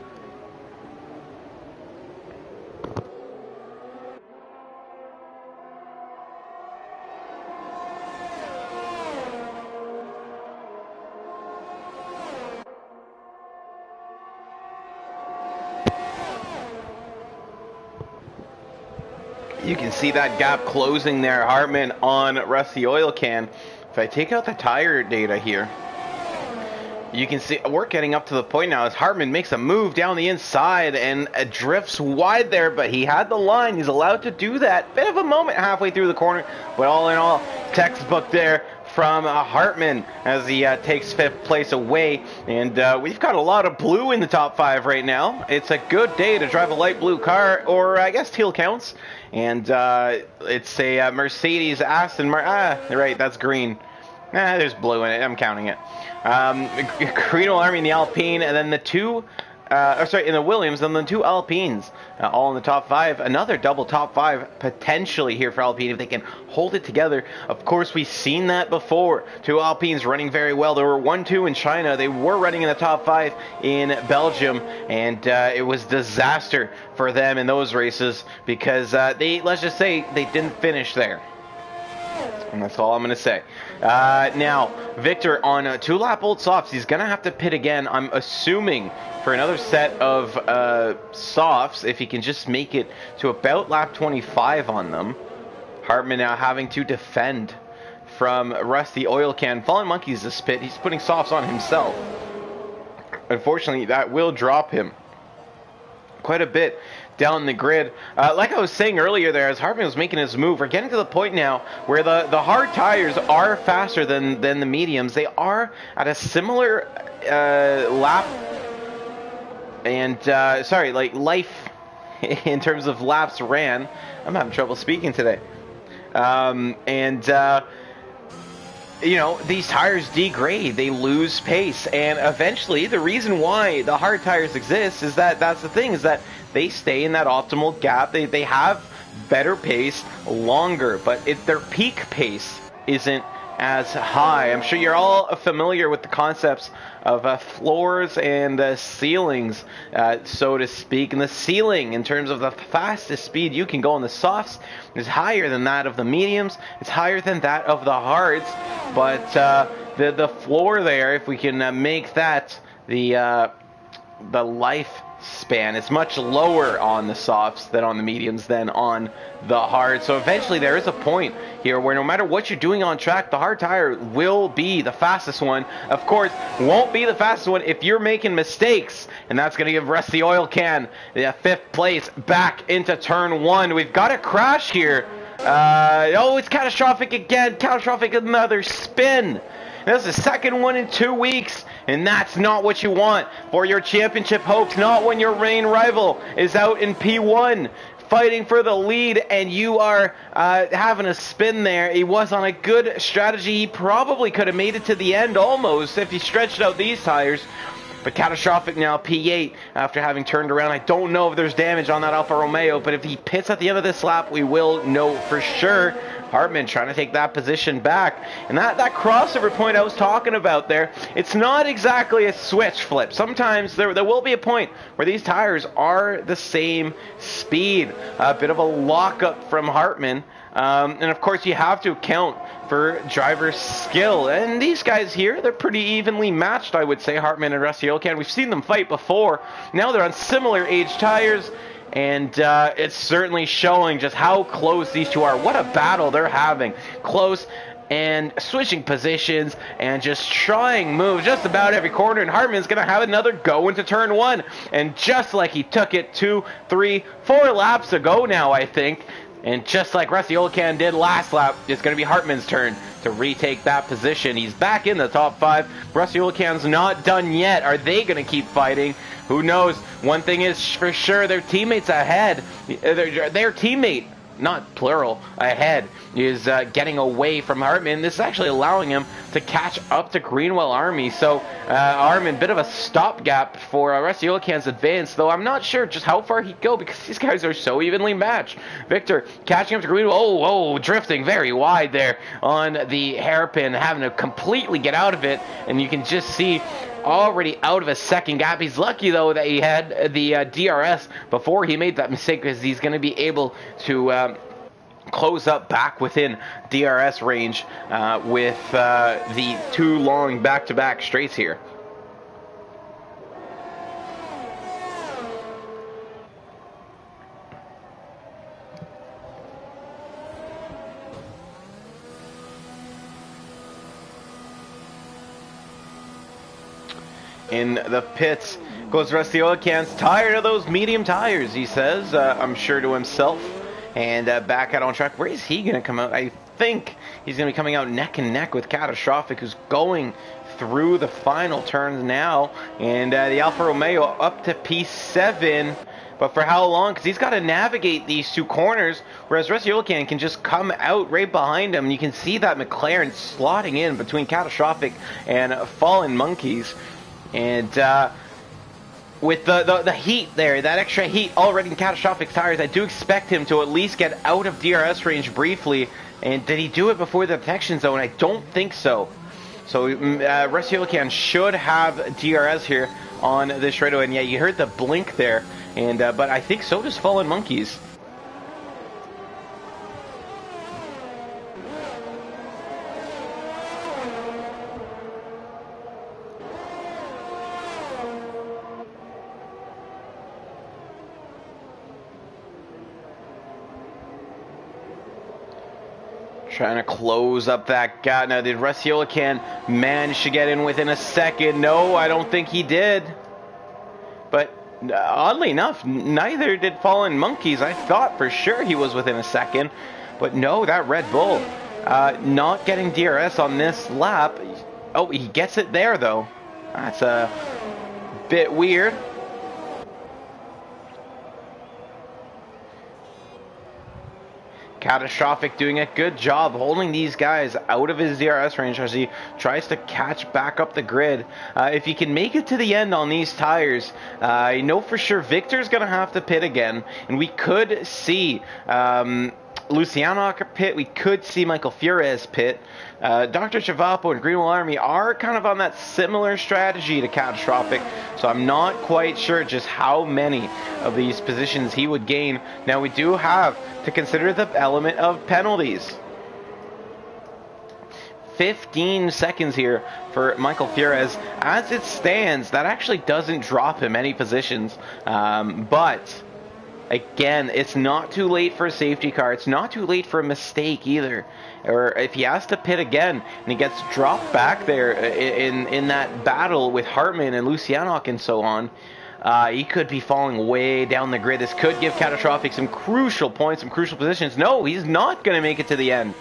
You can see that gap closing there, Hartman on Rusty Oil Can. If I take out the tire data here, you can see we're getting up to the point now as Hartman makes a move down the inside and drifts wide there, but he had the line. He's allowed to do that. Bit of a moment halfway through the corner, but all in all, textbook there from Hartman as he takes 5th place away. And we've got a lot of blue in the top 5 right now. It's a good day to drive a light blue car, or I guess teal counts. And it's a Mercedes Aston Martin. Right, that's green. There's blue in it. I'm counting it. Greenwell Army in the Alpine, and then the two, in the Williams, and then 2 Alpines, all in the top 5. Another double top 5 potentially here for Alpine if they can hold it together. Of course, we've seen that before. 2 Alpines running very well. There were 1-2 in China. They were running in the top 5 in Belgium, and it was disaster for them in those races because let's just say they didn't finish there. And that's all I'm going to say. Now, Victor on 2-lap old softs. He's going to have to pit again, I'm assuming, for another set of softs, if he can just make it to about lap 25 on them. Hartman now having to defend from Rusty Oil Can. Fallen Monkeys this pit. He's putting softs on himself. Unfortunately, that will drop him quite a bit down the grid. Like I was saying earlier there, as Hartman was making his move, we're getting to the point now where the hard tires are faster than the mediums. They are at a similar lap and life in terms of laps ran. I'm having trouble speaking today. You know, these tires degrade, they lose pace, and eventually the reason why the hard tires exist is that's the thing, is that they stay in that optimal gap. They have better pace longer, but their peak pace isn't as high. I'm sure you're all familiar with the concepts of floors and ceilings, so to speak. And the ceiling, in terms of the fastest speed you can go on the softs, is higher than that of the mediums. It's higher than that of the hards. But the floor there, if we can make that the lifespan, it's much lower on the softs than on the mediums than on the hard. So eventually there is a point here where no matter what you're doing on track, the hard tire will be the fastest one. Of course, won't be the fastest one if you're making mistakes, and that's going to give Rusty Oil Can the 5th place back into turn 1. We've got a crash here. It's catastrophic again. Catastrophic, another spin. That's the second one in 2 weeks, and that's not what you want for your championship hopes. Not when your main rival is out in P1 fighting for the lead, and you are having a spin there. He was on a good strategy. He probably could have made it to the end almost if he stretched out these tires. But catastrophic now, P8, after having turned around. I don't know if there's damage on that Alfa Romeo, but if he pits at the end of this lap, we will know for sure. Hartman trying to take that position back. And that crossover point I was talking about there, it's not exactly a switch flip. Sometimes there will be a point where these tires are the same speed. A bit of a lockup from Hartman. And of course, you have to account for driver skill. And these guys here, they're pretty evenly matched, I would say, Hartman and Rusty Oil Can. We've seen them fight before. Now they're on similar age tires. And it's certainly showing just how close these two are. What a battle they're having. Close and switching positions and just trying moves just about every corner. And Hartman's going to have another go into turn 1. And just like he took it 2, 3, 4 laps ago now, I think. And just like Rusty Oil Can did last lap, it's going to be Hartman's turn to retake that position. He's back in the top 5. Rusty Oil Can's not done yet. Are they going to keep fighting? Who knows? One thing is for sure, their teammates ahead. Their teammate, not plural, ahead, is getting away from Hartman. This is actually allowing him to catch up to Greenwell Army. So Hartman, bit of a stopgap for Rusty Oil Can's advance, though I'm not sure just how far he'd go because these guys are so evenly matched. Victor catching up to Greenwell. Drifting very wide there on the hairpin, having to completely get out of it. And you can just see already out of a second gap. He's lucky, though, that he had the DRS before he made that mistake, because he's going to be able to close up back within DRS range with the 2 long back-to-back straights here. In the pits goes Rusty Oil Can's tired of those medium tires, he says, I'm sure to himself. And back out on track. Where is he going to come out? I think he's going to be coming out neck and neck with Catastrophic, who's going through the final turns now. And the Alfa Romeo up to P7. But for how long? Because he's got to navigate these 2 corners, whereas Rusty Oil Can just come out right behind him. And you can see that McLaren slotting in between Catastrophic and Fallen Monkeys. And with the heat there, that extra heat already in Catastrophic tires, I do expect him to at least get out of DRS range briefly. And did he do it before the detection zone? I don't think so. So Rusty Oil Can should have DRS here on this straightaway. And yeah, you heard the blink there. And but I think so does Fallen Monkeys. Trying to close up that gap. Now, did Rusty Oil Can manage to get in within a second? No, I don't think he did. But oddly enough, neither did Fallen Monkeys. I thought for sure he was within a second. But no, that Red Bull not getting DRS on this lap. Oh, he gets it there, though. That's a bit weird. Catastrophic doing a good job holding these guys out of his DRS range as he tries to catch back up the grid. If he can make it to the end on these tires, I know for sure Victor's going to have to pit again, and we could see Lucianok pit. We could see Michael Furez pit. Dr. Chavapo and Greenwell Army are kind of on that similar strategy to Catastrophic, so I'm not quite sure just how many of these positions he would gain. Now, we do have to consider the element of penalties. 15 seconds here for Michael Furez. As it stands, that actually doesn't drop him any positions, but again, it's not too late for a safety car. It's not too late for a mistake either. Or if he has to pit again and he gets dropped back there in that battle with Hartman and Lucianok and so on, he could be falling way down the grid. This could give Catastrophic some crucial points, some crucial positions. No, he's not going to make it to the end.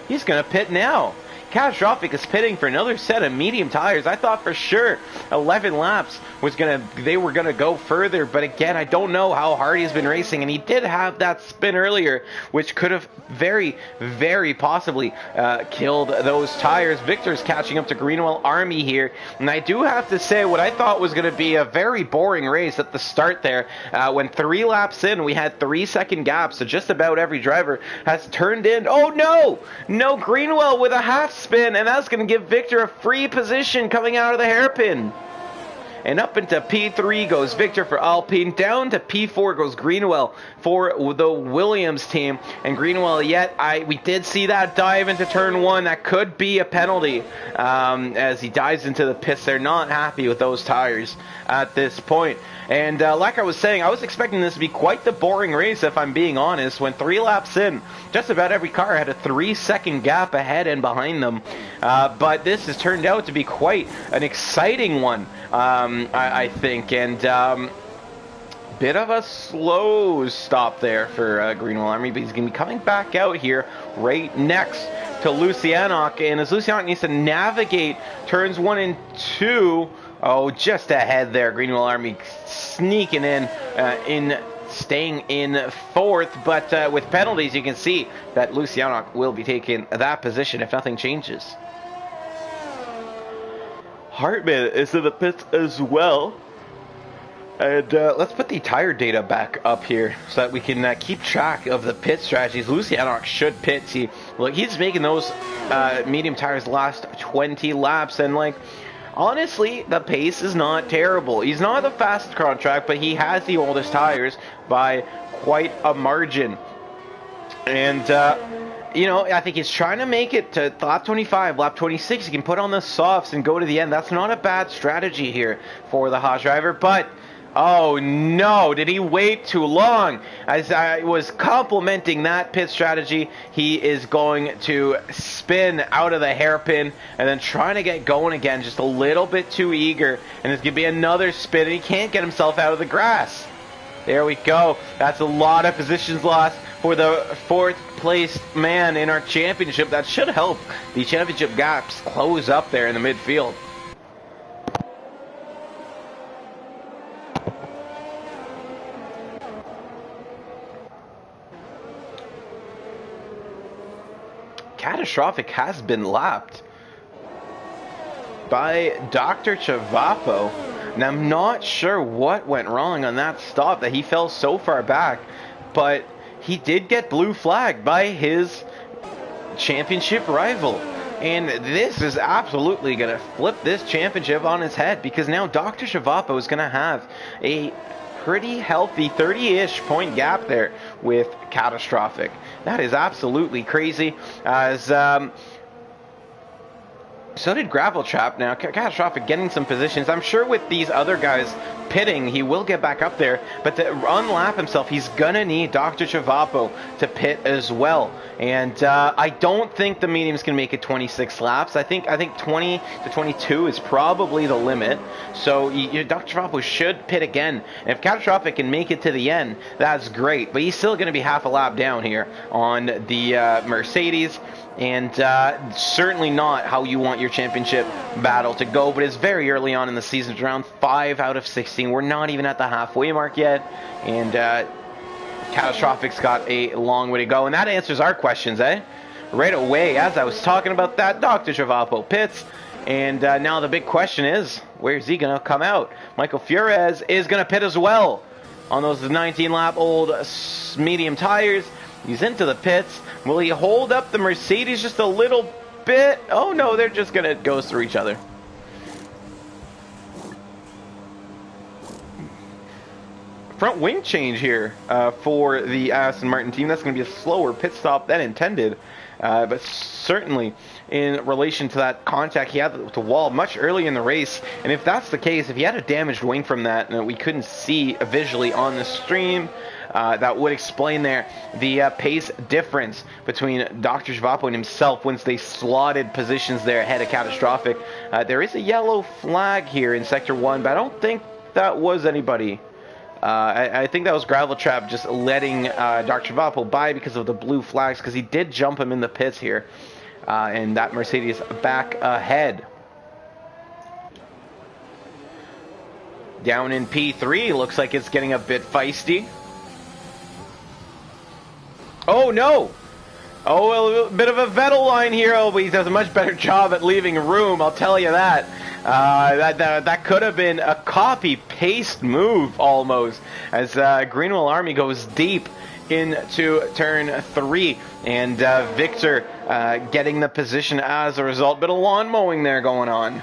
He's going to pit now. Catastrophic is pitting for another set of medium tires. I thought for sure 11 laps they were gonna go further, but again, I don't know how hard he's been racing, and he did have that spin earlier, which could have very, very possibly killed those tires. Victor's catching up to Greenwell Army here, and I do have to say what I thought was gonna be a very boring race at the start there. When 3 laps in, we had 3-second gaps, so just about every driver has turned in. Oh no, Greenwell with a half spin, and that's going to give Victor a free position coming out of the hairpin. And up into P3 goes Victor for Alpine. Down to P4 goes Greenwell for the Williams team. And Greenwell, we did see that dive into turn 1. That could be a penalty as he dives into the pits. They're not happy with those tires at this point. And like I was saying, I was expecting this to be quite the boring race, if I'm being honest. When 3 laps in, just about every car had a 3-second gap ahead and behind them. But this has turned out to be quite an exciting one, I think. And bit of a slow stop there for Greenwell Army, but he's going to be coming back out here right next to Lucianok. And as Lucianok needs to navigate turns 1 and 2, oh, just ahead there, Greenwell Army sneaking in staying in 4th, but with penalties, you can see that Lucianok will be taking that position if nothing changes. Hartman is in the pits as well. And let's put the tire data back up here so that we can keep track of the pit strategies. Lucianok should pit. See, look, he's making those medium tires last 20 laps, and honestly, the pace is not terrible. He's not the fastest car on track, but he has the oldest tires by quite a margin. And, I think he's trying to make it to lap 25, lap 26. He can put on the softs and go to the end. That's not a bad strategy here for the Haas driver, but oh no, did he wait too long? As I was complimenting that pit strategy, he is going to spin out of the hairpin and then trying to get going again, just a little bit too eager, and it's going to be another spin, and he can't get himself out of the grass. There we go. That's a lot of positions lost for the 4th placed man in our championship. That should help the championship gaps close up there in the midfield. Catastrophic has been lapped by Dr. Chavapo. And I'm not sure what went wrong on that stop that he fell so far back, but he did get blue flagged by his championship rival. And this is absolutely going to flip this championship on its head, because now Dr. Chavapo is going to have a pretty healthy 30-ish point gap there with Catastrophic. That is absolutely crazy. As so did Gravel Trap. Now Catastrophic getting some positions. I'm sure with these other guys pitting, he will get back up there, but to unlap himself, he's gonna need Dr. Chavapo to pit as well. And I don't think the medium's gonna make it 26 laps. I think 20 to 22 is probably the limit. So Dr. Chavapo should pit again. And if Catastrophic can make it to the end, that's great. But he's still gonna be half a lap down here on the Mercedes. And certainly not how you want your championship battle to go, but it's very early on in the season. It's around 5 out of 16. We're not even at the halfway mark yet, and Catastrophic's got a long way to go. And that answers our questions, right away. As I was talking about that, Dr. Chavapo pits, and now the big question is, where's he going to come out? Michael Furez is going to pit as well on those 19-lap old medium tires. He's into the pits. Will he hold up the Mercedes just a little bit? Oh no, they're just gonna go through each other. Front wing change here for the Aston Martin team. That's going to be a slower pit stop than intended. But certainly in relation to that contact he had with the wall much early in the race. And if that's the case, if he had a damaged wing from that and we couldn't see visually on the stream, that would explain there the pace difference between Dr. Zhivago and himself once they slotted positions there ahead of Catastrophic. There is a yellow flag here in Sector 1, but I don't think that was anybody. I think that was Gravel Trap just letting Dr. Zhivago by because of the blue flags, because he did jump him in the pits here. And that Mercedes back ahead. Down in P3, looks like it's getting a bit feisty. Oh no! Oh, a bit of a Vettel line here. Oh, but he does a much better job at leaving room, I'll tell you that. That could have been a copy-paste move, almost, as Greenwell Army goes deep into turn 3, and Victor getting the position as a result. Bit of lawn mowing there going on.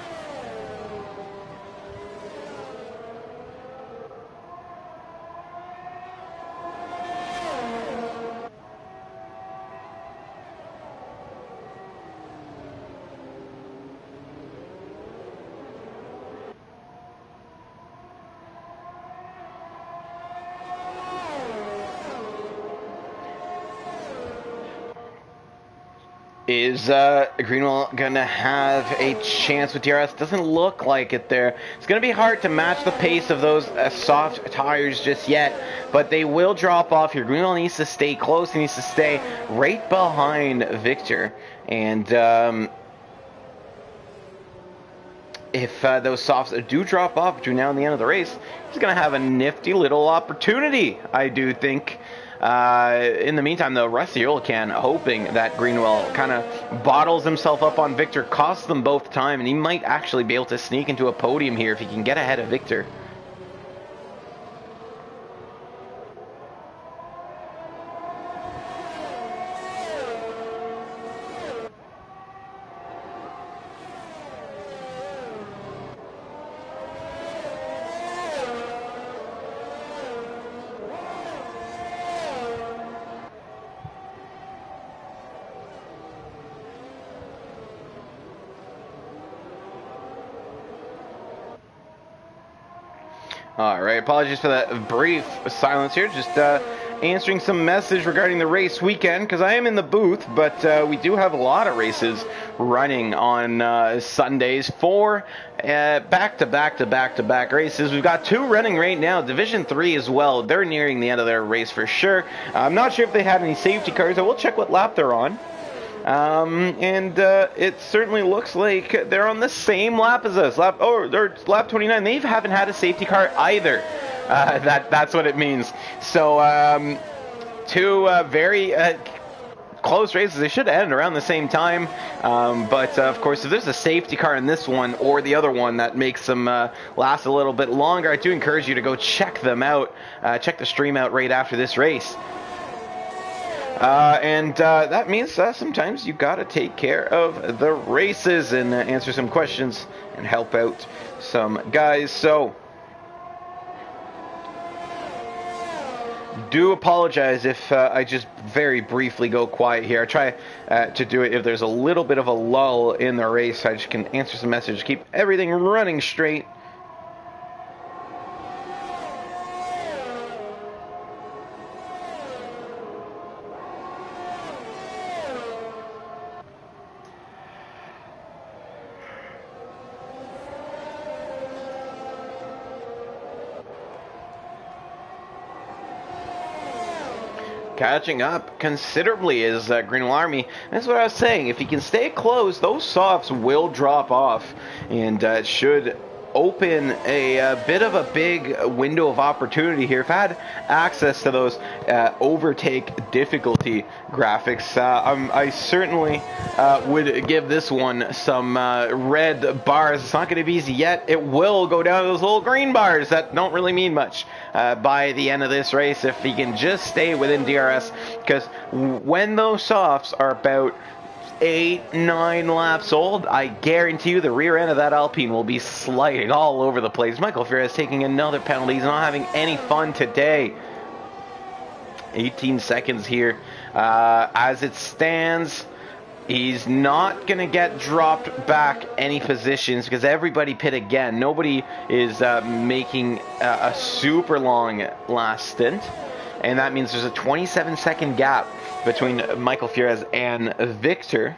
Is Greenwell going to have a chance with DRS? Doesn't look like it there. It's going to be hard to match the pace of those soft tires just yet, but they will drop off here. Greenwell needs to stay close. He needs to stay right behind Victor. And if those softs do drop off between now and the end of the race, he's going to have a nifty little opportunity, I do think. In the meantime, though, Rusty Earl hoping that Greenwell kind of bottles himself up on Victor, costs them both time, and he might actually be able to sneak into a podium here if he can get ahead of Victor. Alright, apologies for that brief silence here. Just answering some message regarding the race weekend, because I am in the booth, but we do have a lot of races running on Sundays. 4 back-to-back races. We've got 2 running right now. Division 3 as well. They're nearing the end of their race for sure. I'm not sure if they had any safety cars. I will check what lap they're on. It certainly looks like they're on the same lap as us. Lap 29. They haven't had a safety car either. That's what it means. So, 2 very close races. They should end around the same time. But of course, if there's a safety car in this one or the other one that makes them last a little bit longer, I do encourage you to go check them out. Check the stream out right after this race. That means sometimes you gotta take care of the races and answer some questions and help out some guys. So, do apologize if I just very briefly go quiet here. I try to do it if there's a little bit of a lull in the race. I just can answer some messages, keep everything running straight. Catching up considerably is Greenwell Army. That's what I was saying. If he can stay close, those softs will drop off, and it should open a bit of a big window of opportunity here. If I had access to those overtake difficulty graphics, I certainly would give this one some red bars. It's not going to be easy yet. It will go down to those little green bars that don't really mean much by the end of this race if he can just stay within DRS, because when those softs are about 8-9 laps old, I guarantee you the rear end of that Alpine will be sliding all over the place. Michael Fierez taking another penalty. He's not having any fun today. 18 seconds here. As it stands, he's not going to get dropped back any positions because everybody pit again. Nobody is making a super long last stint. And that means there's a 27-second gap between Michael Fierez and Victor.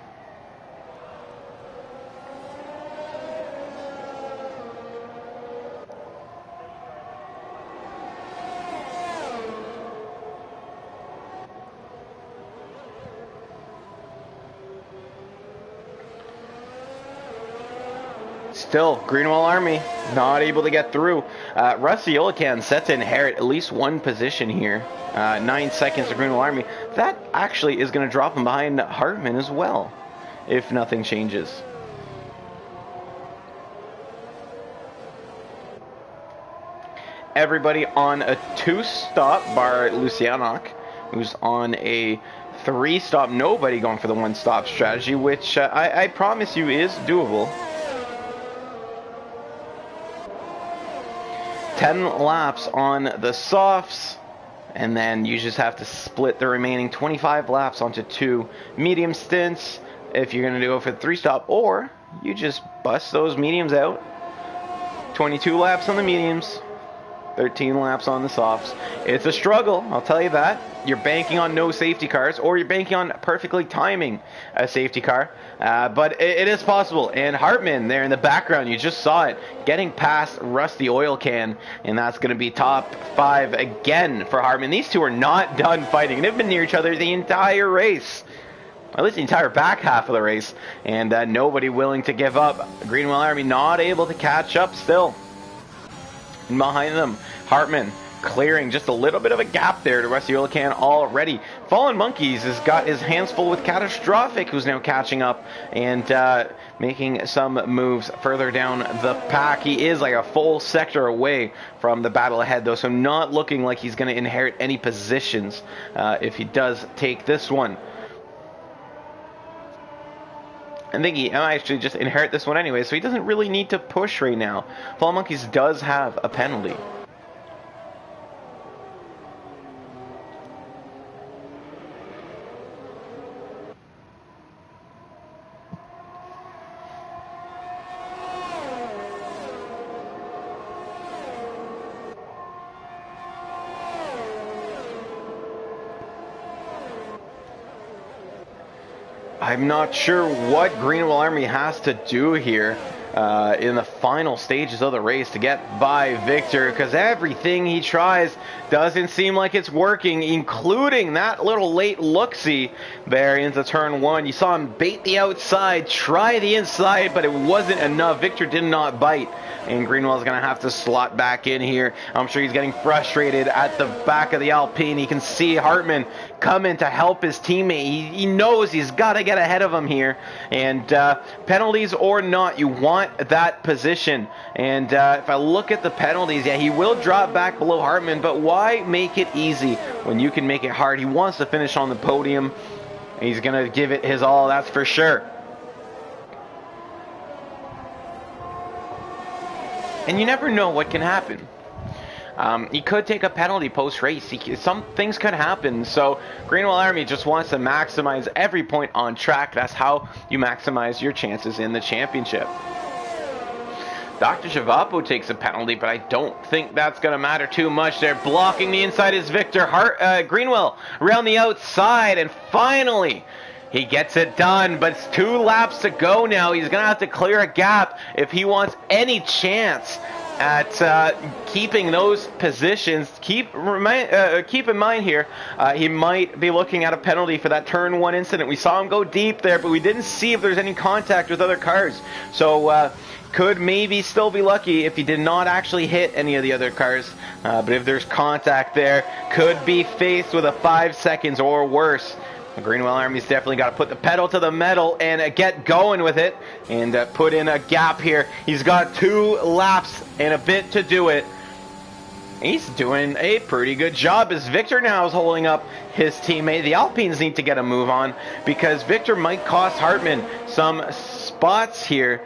Still, Greenwell Army not able to get through. Rusty Olacan set to inherit at least one position here. 9 seconds to Greenwell Army. That actually is going to drop him behind Hartman as well, if nothing changes. Everybody on a 2-stop, bar Lucianok, who's on a 3-stop. Nobody going for the 1-stop strategy, which I promise you is doable. 10 laps on the softs, and then you just have to split the remaining 25 laps onto 2 medium stints if you're going to go for the 3-stop, or you just bust those mediums out. 22 laps on the mediums, 13 laps on the softs. It's a struggle, I'll tell you that. You're banking on no safety cars, or you're banking on perfectly timing a safety car. But it is possible. And Hartman there in the background, you just saw it, getting past Rusty Oil Can. And that's going to be top 5 again for Hartman. These two are not done fighting. They've been near each other the entire race. At least the entire back half of the race. And nobody willing to give up. Greenwell Army not able to catch up still. And behind them, Hartman clearing just a little bit of a gap there to Rusty Olacan already. Fallen Monkeys has got his hands full with Catastrophic, who's now catching up and making some moves further down the pack. He is like a full sector away from the battle ahead, though, so not looking like he's going to inherit any positions if he does take this one. I think he might actually just inherit this one anyway, so he doesn't really need to push right now. Fallen Monkeys does have a penalty. I'm not sure what Greenwell Army has to do here in the final stages of the race to get by Victor, because everything he tries doesn't seem like it's working, including that little late look-see there into turn 1. You saw him bait the outside, try the inside, but it wasn't enough. Victor did not bite, and Greenwell's going to have to slot back in here. I'm sure he's getting frustrated at the back of the Alpine. He can see Hartman coming to help his teammate. He knows he's got to get ahead of him here, and penalties or not, you want that position. And if I look at the penalties, yeah, he will drop back below Hartman, but why make it easy when you can make it hard? He wants to finish on the podium. He's going to give it his all, that's for sure. And you never know what can happen. He could take a penalty post-race. Some things could happen. So Greenwell Army just wants to maximize every point on track. That's how you maximize your chances in the championship. Dr. Chavapo takes a penalty, but I don't think that's going to matter too much. They're blocking the inside is Victor Greenwell around the outside, and finally he gets it done, but it's 2 laps to go now. He's going to have to clear a gap if he wants any chance at keeping those positions. Keep in mind here, he might be looking at a penalty for that turn 1 incident. We saw him go deep there, but we didn't see if there's any contact with other cars. So could maybe still be lucky if he did not actually hit any of the other cars. But if there's contact there, could be faced with a 5 seconds or worse. The Greenwell Army's definitely got to put the pedal to the metal and get going with it and put in a gap here. He's got 2 laps and a bit to do it. He's doing a pretty good job as Victor now is holding up his teammate. The Alpines need to get a move on because Victor might cost Hartman some spots here.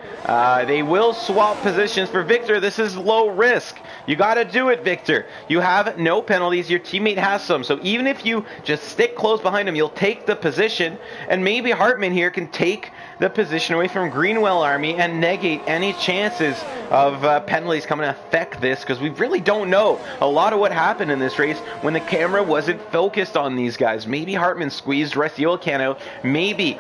They will swap positions for Victor. This is low risk. You got to do it, Victor. You have no penalties. Your teammate has some. So even if you just stick close behind him, you'll take the position. And maybe Hartman here can take the position away from Greenwell Army and negate any chances of penalties coming to affect this, because we really don't know a lot of what happened in this race when the camera wasn't focused on these guys. Maybe Hartman squeezed Restiolcan out. Maybe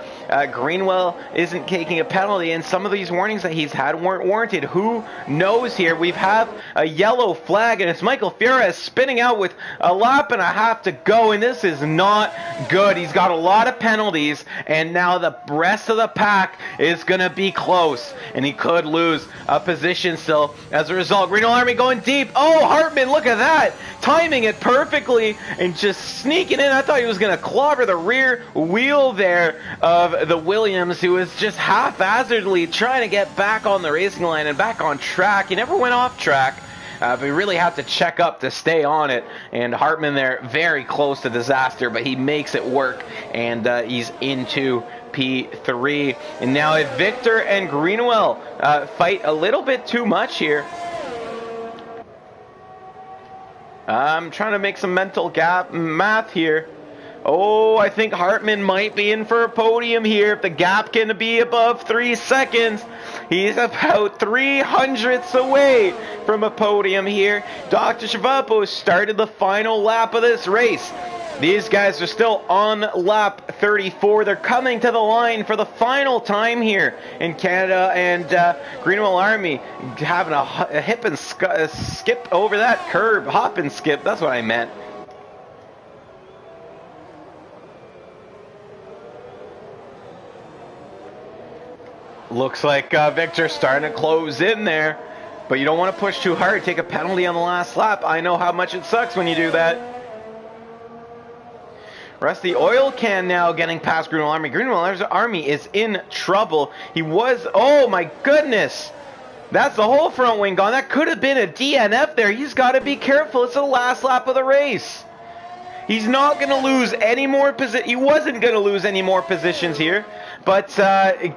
Greenwell isn't taking a penalty, and some of these warnings that he's had weren't warranted. Who knows here? We have a yellow flag, and it's Michael Fierez spinning out with a lap and a half to go, and this is not good. He's got a lot of penalties, and now the rest of the pack is going to be close, and he could lose a position still as a result. Greenwell Army going deep. Oh, Hartman, look at that. Timing it perfectly and just sneaking in. I thought he was going to clobber the rear wheel there of the Williams, who was just haphazardly trying to get back on the racing line and back on track. He never went off track. But he really had to check up to stay on it, and Hartman there very close to disaster, but he makes it work, and he's into P3. And now if Victor and Greenwell fight a little bit too much here, I'm trying to make some mental math here. Oh, I think Hartman might be in for a podium here if the gap can be above 3 seconds. He's about 300ths away from a podium here. Dr. Chavapo started the final lap of this race. These guys are still on lap 34. They're coming to the line for the final time here in Canada, and Greenwell Army having a hip and skip over that curb. Hop and skip, that's what I meant. Looks like Victor's starting to close in there, but you don't want to push too hard. Take a penalty on the last lap. I know how much it sucks when you do that. Rusty Oil Can now getting past Greenwell Army. Greenwell Army is in trouble. He was, oh my goodness. That's the whole front wing gone. That could have been a DNF there. He's got to be careful. It's the last lap of the race. He's not going to lose any more position. He wasn't going to lose any more positions here, but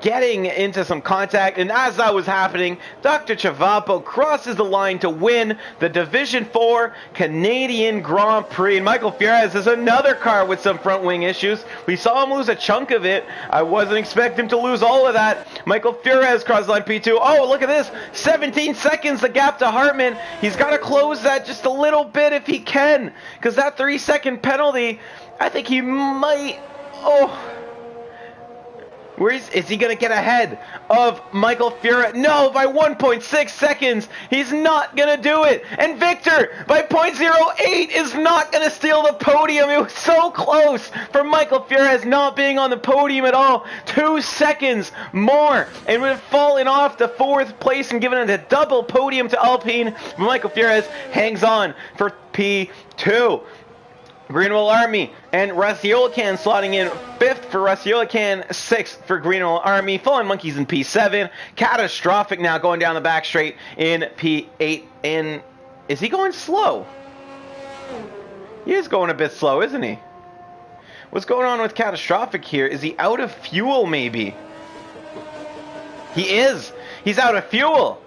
getting into some contact, and as that was happening, Dr. Chavapo crosses the line to win the Division 4 Canadian Grand Prix. And Michael Fierez is another car with some front wing issues. We saw him lose a chunk of it. I wasn't expecting him to lose all of that. Michael Fierez crosses line P2. Oh, look at this. 17 seconds, the gap to Hartman. He's got to close that just a little bit if he can, because that 3-second penalty, I think he might, is he going to get ahead of Michael Fierez? No, by 1.6 seconds. He's not going to do it. And Victor, by 0.08, is not going to steal the podium. It was so close for Michael Fierez not being on the podium at all. 2 seconds more, and would have fallen off to 4th place and given it a double podium to Alpine. But Michael Fierez hangs on for P2. Greenwell Army and Restiolcan slotting in 5th for Restiolcan, 6th for Greenwell Army. Fallen Monkeys in P7. Catastrophic now going down the back straight in P8. And is he going slow? He is going a bit slow, isn't he? What's going on with Catastrophic here? Is he out of fuel maybe? He is. He's out of fuel.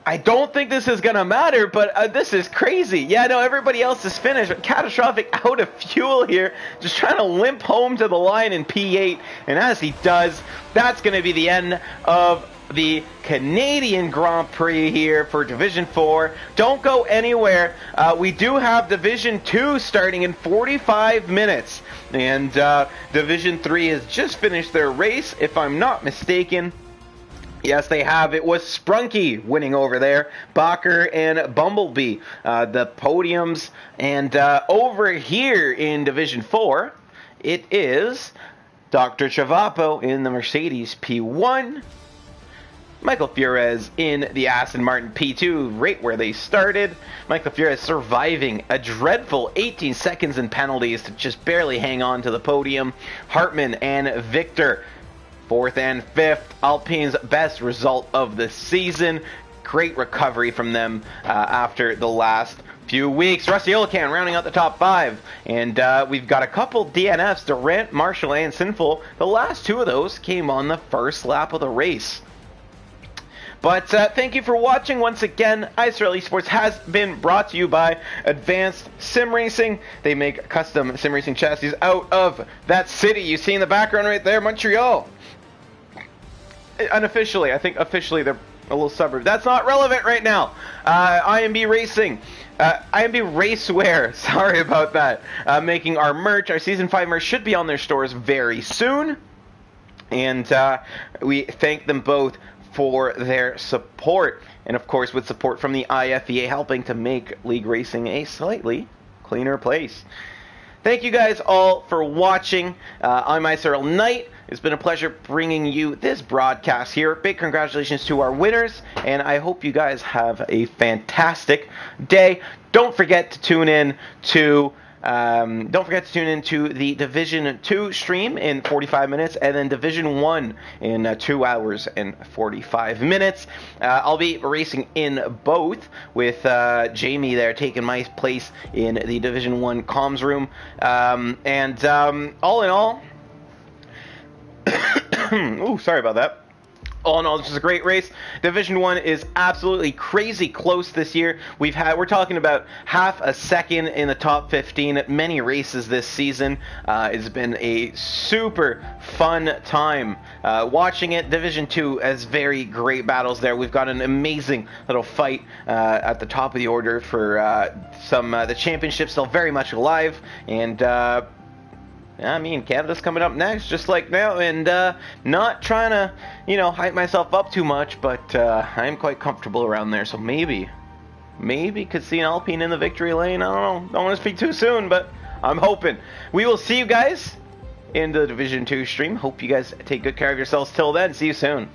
I don't think this is going to matter, but this is crazy. Yeah, no, everybody else is finished, but Catastrophic out of fuel here, just trying to limp home to the line in P8. And as he does, that's going to be the end of the Canadian Grand Prix here for Division 4. Don't go anywhere. We do have Division 2 starting in 45 minutes. And Division 3 has just finished their race, if I'm not mistaken. Yes, they have. It was Sprunky winning over there. Bacher and Bumblebee, the podiums. And over here in Division 4, it is Dr. Chavapo in the Mercedes P1. Michael Fures in the Aston Martin P2, right where they started. Michael Fures surviving a dreadful 18 seconds in penalties to just barely hang on to the podium. Hartmann and Victor, 4th and 5th. Alpine's best result of the season. Great recovery from them after the last few weeks. Rusty Olacan rounding out the top 5. And we've got a couple DNFs, Durant, Marshall, and Sinful. The last 2 of those came on the first lap of the race. But thank you for watching once again. ISRL Esports has been brought to you by Advanced Sim Racing. They make custom sim racing chassis out of that city you see in the background right there, Montreal. Unofficially, I think officially they're a little suburb. That's not relevant right now. IMB Racing. IMB Racewear, sorry about that. Making our merch. Our Season 5 merch should be on their stores very soon. And we thank them both for their support. And of course with support from the IFEA helping to make League Racing a slightly cleaner place. Thank you guys all for watching. I'm ISRL Knight. It's been a pleasure bringing you this broadcast here. Big congratulations to our winners, and I hope you guys have a fantastic day. Don't forget to tune in to the Division 2 stream in 45 minutes, and then Division 1 in 2 hours and 45 minutes. I'll be racing in both with Jamie there taking my place in the Division 1 comms room. All in all, ooh, sorry about that. All in all, this is a great race. Division 1 is absolutely crazy close this year. We're talking about half a second in the top 15 at many races this season. It's been a super fun time watching it. Division 2 has very great battles there. We've got an amazing little fight at the top of the order for the championship still very much alive. And I mean, Canada's coming up next, just like now, and not trying to, hype myself up too much, but I am quite comfortable around there, so maybe could see an Alpine in the victory lane. I don't know. Don't want to speak too soon, but I'm hoping. We will see you guys in the Division 2 stream. Hope you guys take good care of yourselves. Till then, see you soon.